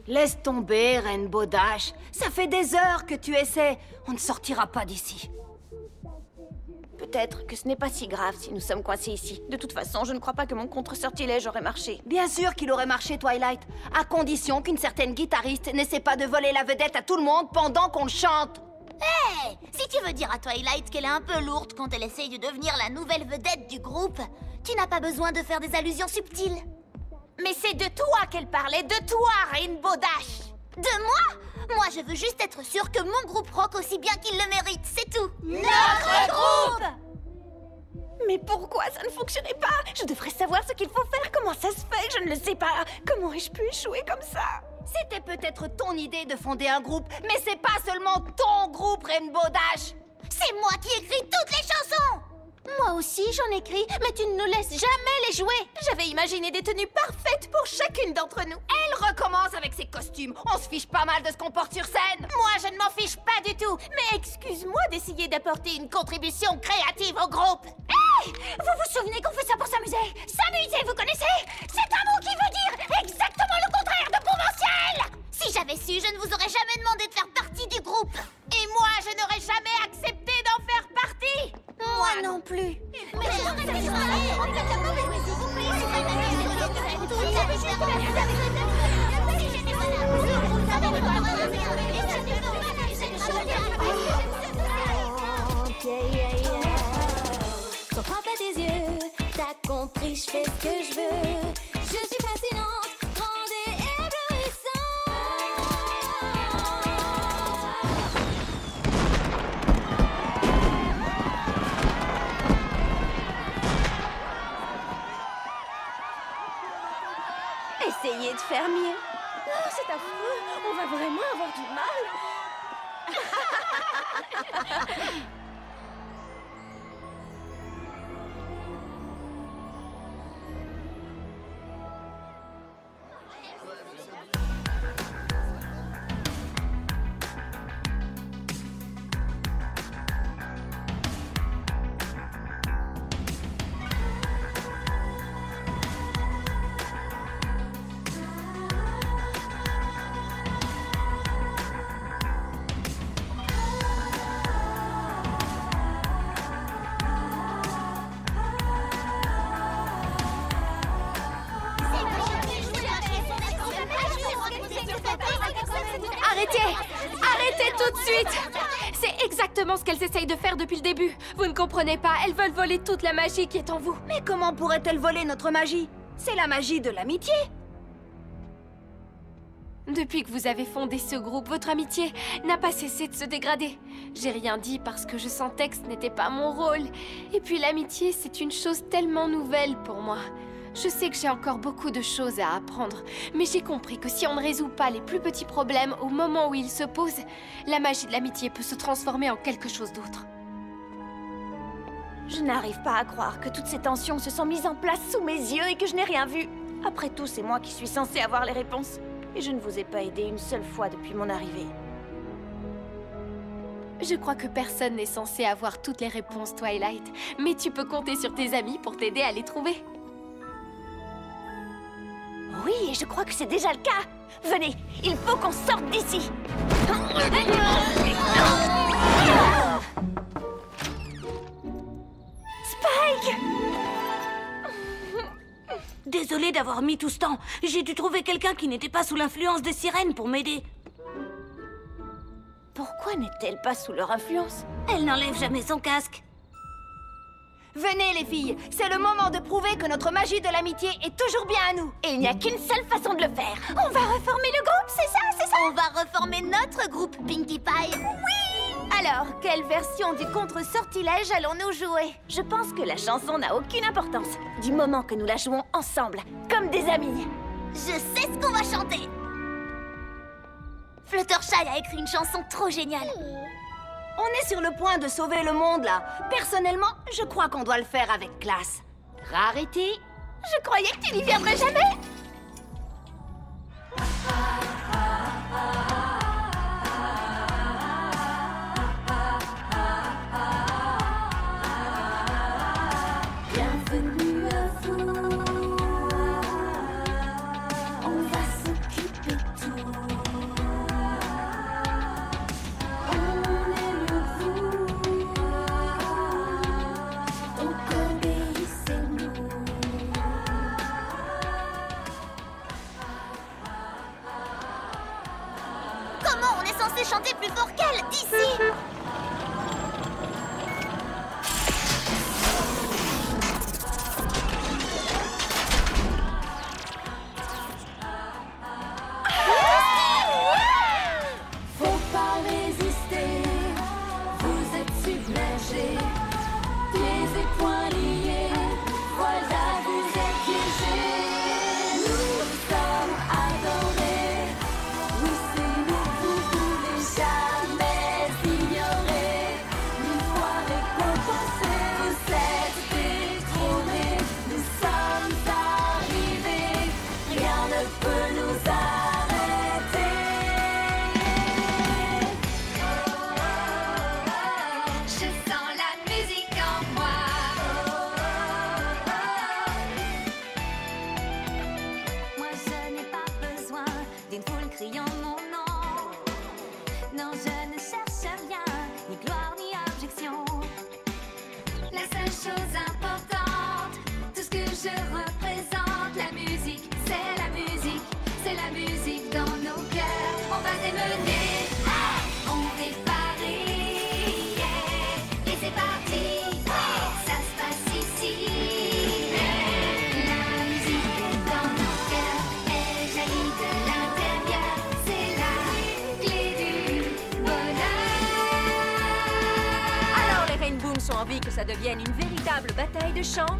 Laisse tomber, Rainbow Dash. Ça fait des heures que tu essaies. On ne sortira pas d'ici. Peut-être que ce n'est pas si grave si nous sommes coincés ici. De toute façon, je ne crois pas que mon contre-sortilège aurait marché. Bien sûr qu'il aurait marché, Twilight. À condition qu'une certaine guitariste n'essaie pas de voler la vedette à tout le monde pendant qu'on le chante. Hé, si tu veux dire à Twilight qu'elle est un peu lourde quand elle essaye de devenir la nouvelle vedette du groupe, tu n'as pas besoin de faire des allusions subtiles. Mais c'est de toi qu'elle parlait, de toi, Rainbow Dash. De moi? Moi, je veux juste être sûre que mon groupe rock aussi bien qu'il le mérite, c'est tout. Notre groupe! Mais pourquoi ça ne fonctionnait pas? Je devrais savoir ce qu'il faut faire. Comment ça se fait? Je ne le sais pas. Comment ai-je pu échouer comme ça? C'était peut-être ton idée de fonder un groupe, mais c'est pas seulement ton groupe, Rainbow Dash. C'est moi qui écris toutes les chansons. Moi aussi, j'en écris, mais tu ne nous laisses jamais les jouer. J'avais imaginé des tenues parfaites pour chacune d'entre nous. Elle recommence avec ses costumes. On se fiche pas mal de ce qu'on porte sur scène. Moi, je ne m'en fiche pas du tout. Mais excuse-moi d'essayer d'apporter une contribution créative au groupe. Hey! Vous vous souvenez qu'on fait ça pour s'amuser? S'amuser, vous connaissez? C'est un mot qui veut dire exactement le contraire de potentiel! Si j'avais su, je ne vous aurais jamais demandé de faire partie du groupe. Et moi, je n'aurais jamais accepté d'en faire partie. Moi non plus. T'en prends pas tes yeux, t'as compris, je fais ce que je veux. Je suis fascinante, grande et éblouissante. Essayez de faire mieux. Oh, c'est affreux. On va vraiment avoir du mal. Arrêtez tout de suite! C'est exactement ce qu'elles essayent de faire depuis le début. Vous ne comprenez pas, elles veulent voler toute la magie qui est en vous. Mais comment pourrait-elle voler notre magie? C'est la magie de l'amitié. Depuis que vous avez fondé ce groupe, votre amitié n'a pas cessé de se dégrader. J'ai rien dit parce que je sentais que ce n'était pas mon rôle. Et puis l'amitié, c'est une chose tellement nouvelle pour moi. Je sais que j'ai encore beaucoup de choses à apprendre, mais j'ai compris que si on ne résout pas les plus petits problèmes au moment où ils se posent, la magie de l'amitié peut se transformer en quelque chose d'autre. Je n'arrive pas à croire que toutes ces tensions se sont mises en place sous mes yeux et que je n'ai rien vu. Après tout, c'est moi qui suis censée avoir les réponses. Et je ne vous ai pas aidé une seule fois depuis mon arrivée. Je crois que personne n'est censé avoir toutes les réponses, Twilight. Mais tu peux compter sur tes amis pour t'aider à les trouver. Oui, et je crois que c'est déjà le cas. Venez, il faut qu'on sorte d'ici. Spike! Désolée d'avoir mis tout ce temps. J'ai dû trouver quelqu'un qui n'était pas sous l'influence des sirènes pour m'aider. Pourquoi n'est-elle pas sous leur influence? Elle n'enlève jamais son casque. Venez les filles, c'est le moment de prouver que notre magie de l'amitié est toujours bien à nous. Et il n'y a qu'une seule façon de le faire. On va reformer le groupe, c'est ça, c'est ça? On va reformer notre groupe, Pinkie Pie. Oui! Alors, quelle version du contre-sortilège allons-nous jouer? Je pense que la chanson n'a aucune importance, du moment que nous la jouons ensemble, comme des amis. Je sais ce qu'on va chanter. Fluttershy a écrit une chanson trop géniale. On est sur le point de sauver le monde, là. Personnellement, je crois qu'on doit le faire avec classe. Rarity, je croyais que tu n'y viendrais jamais. Bienvenue à vous. On va s'occuper de tout. Comment on est censé chanter plus fort qu'elle d'ici? Faut pas résister, vous êtes submergés, pieds et poings liés, voilà vous êtes piégés. Nous sommes adorés, oui c'est nous, vous pouvez jamais ignorer. Une fois récompensés, vous êtes détrônés, nous sommes arrivés, rien ne peut nous arrêter. Je sens la musique en moi. Moi je n'ai pas besoin d'une foule criant mon nom. Non, je ne cherche rien, ni gloire ni objection. La seule chose importante, tout ce que je représente, la musique, c'est la musique, c'est la musique dans nos cœurs. On va démener, on est Paris, yeah. Et c'est parti, ça se passe ici. La musique est dans nos cœurs, elle jaillit de l'intérieur, c'est la clé du bonheur. Alors les Rainbooms ont envie que ça devienne une véritable bataille de chant.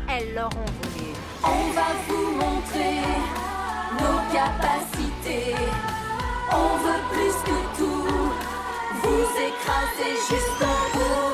Elles l'auront voulu. On va vous montrer nos capacités. On veut plus que tout, vous écraser jusqu'au bout.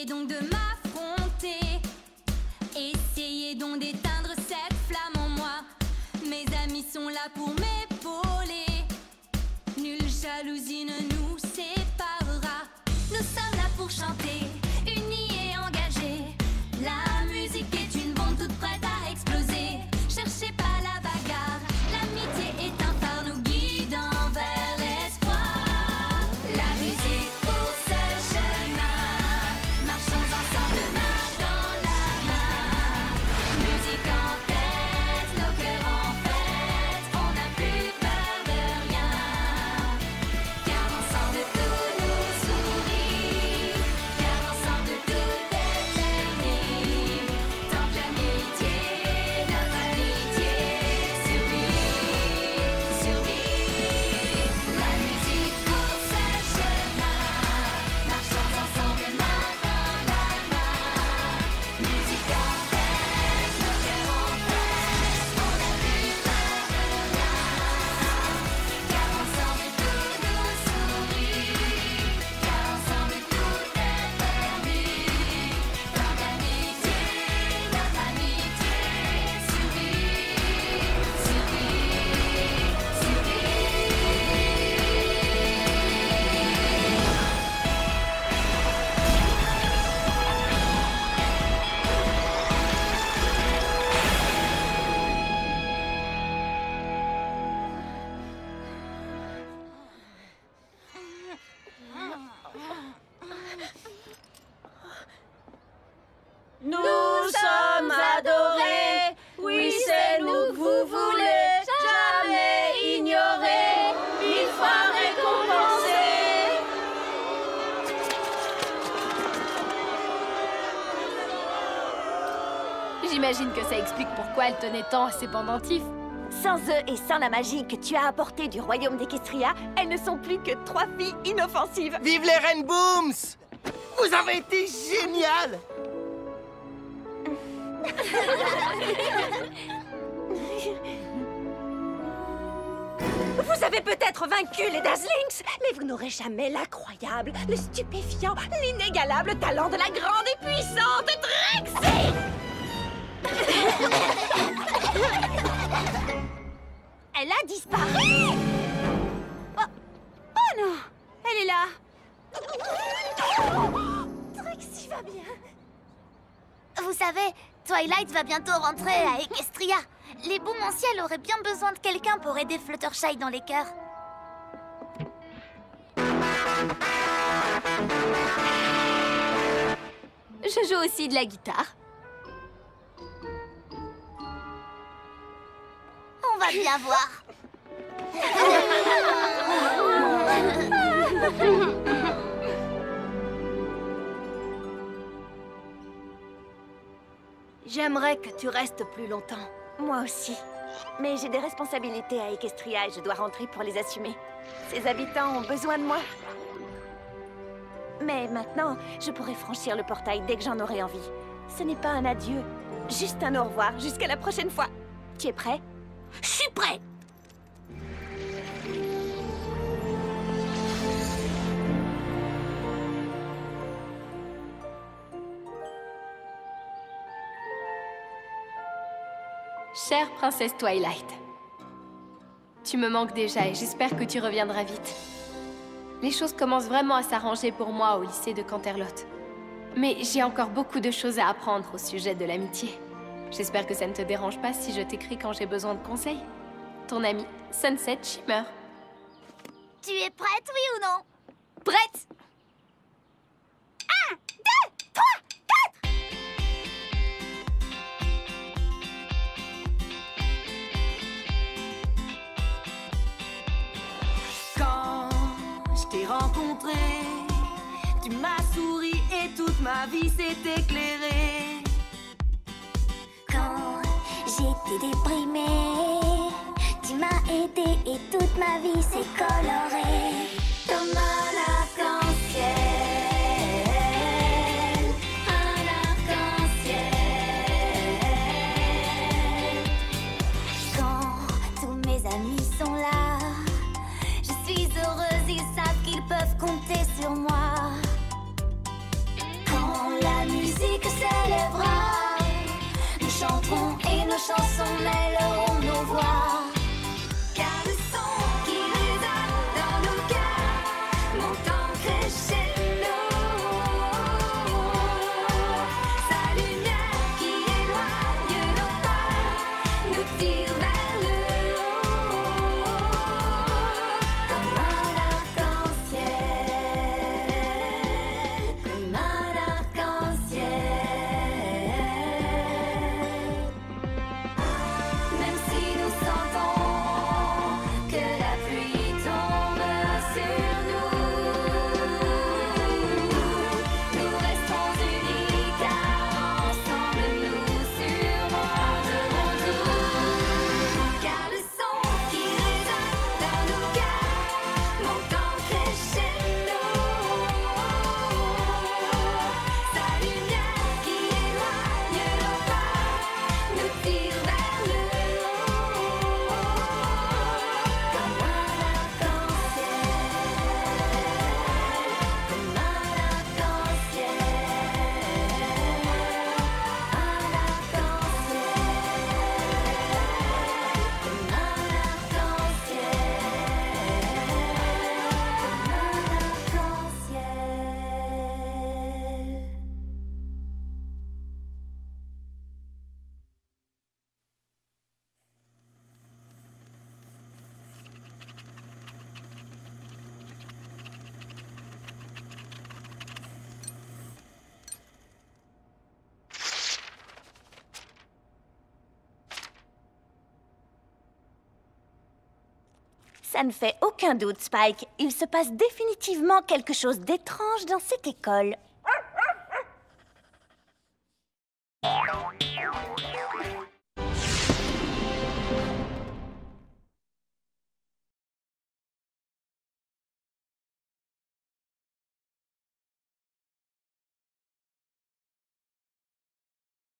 Essayez donc de m'affronter. Essayez donc d'éteindre cette flamme en moi. Mes amis sont là pour m'épauler. Nulle jalousie ne nous séparera. Nous sommes là pour chanter, unis et engagés. La musique est une bombe toute prête à exploser. Cherchez pas la bagarre, l'amitié est un phare nous guidant vers l'espoir. La musique pour ce chemin, marchons ensemble main dans la main. Musique en tête, nos cœurs en fête, on n'a plus peur de rien. Car ensemble tout nous sourit, car ensemble tout est permis. Tant que l'amitié, notre amitié survit. La musique pour ce chemin, marchons ensemble main dans la main. Musique en tête, nos cœurs en fête, on n'a plus peur de rien. Car ensemble tout nous sourit, car ensemble tout est permis. Tant que l'amitié, notre amitié Nous sommes adorés, oui c'est nous que vous voulez, jamais ignorer, mille fois récompensés. J'imagine que ça explique pourquoi elle tenait tant à ses pendentifs. Sans eux et sans la magie que tu as apportée du royaume d'Equestria, elles ne sont plus que 3 filles inoffensives. Vive les Rainbooms! Vous avez été génial! Vous avez peut-être vaincu les Dazzlings, mais vous n'aurez jamais l'incroyable, le stupéfiant, l'inégalable talent de la grande et puissante Trixie! Elle a disparu! Oh non! Elle est là! Trixie va bien! Vous savez, Twilight va bientôt rentrer à Equestria. Les Boumonciels auraient bien besoin de quelqu'un pour aider Fluttershy dans les chœurs. Je joue aussi de la guitare. On va bien voir. J'aimerais que tu restes plus longtemps. Moi aussi. Mais j'ai des responsabilités à Equestria et je dois rentrer pour les assumer. Ses habitants ont besoin de moi. Mais maintenant, je pourrai franchir le portail dès que j'en aurai envie. Ce n'est pas un adieu, juste un au revoir jusqu'à la prochaine fois. Tu es prêt? Je suis prêt. Chère princesse Twilight, tu me manques déjà et j'espère que tu reviendras vite. Les choses commencent vraiment à s'arranger pour moi au lycée de Canterlot. Mais j'ai encore beaucoup de choses à apprendre au sujet de l'amitié. J'espère que ça ne te dérange pas si je t'écris quand j'ai besoin de conseils. Ton amie, Sunset Shimmer. Tu es prête, oui ou non? Prête! 1, 2, 3, 4! Quand je t'ai rencontré, tu m'as souri et toute ma vie s'est éclairée. Quand j'étais déprimée, tu m'as aidée et toute ma vie s'est colorée. Comme un arc-en-ciel, un arc-en-ciel. Quand tous mes amis sont là, je suis heureuse, ils savent qu'ils peuvent compter sur moi. Quand chansons mêleront nos voix. Car le son qui résonne dans nos cœurs monte en crescendo. Sa lumière qui éloigne nos peurs nous tire vers le haut. Comme un arc-en-ciel, comme un arc-en-ciel. Même si nous sentons que la pluie tombe sur nous, nous restons unis car ensemble nous surmonterons tout. Car le son qui résonne dans nos cœurs monte en crescendo. Sa lumière qui éloigne nos peurs nous tire vers le haut. Comme un arc-en-ciel, comme un arc-en-ciel, un arc-en-ciel, comme un arc-en-ciel. Ça ne fait aucun doute, Spike. Il se passe définitivement quelque chose d'étrange dans cette école.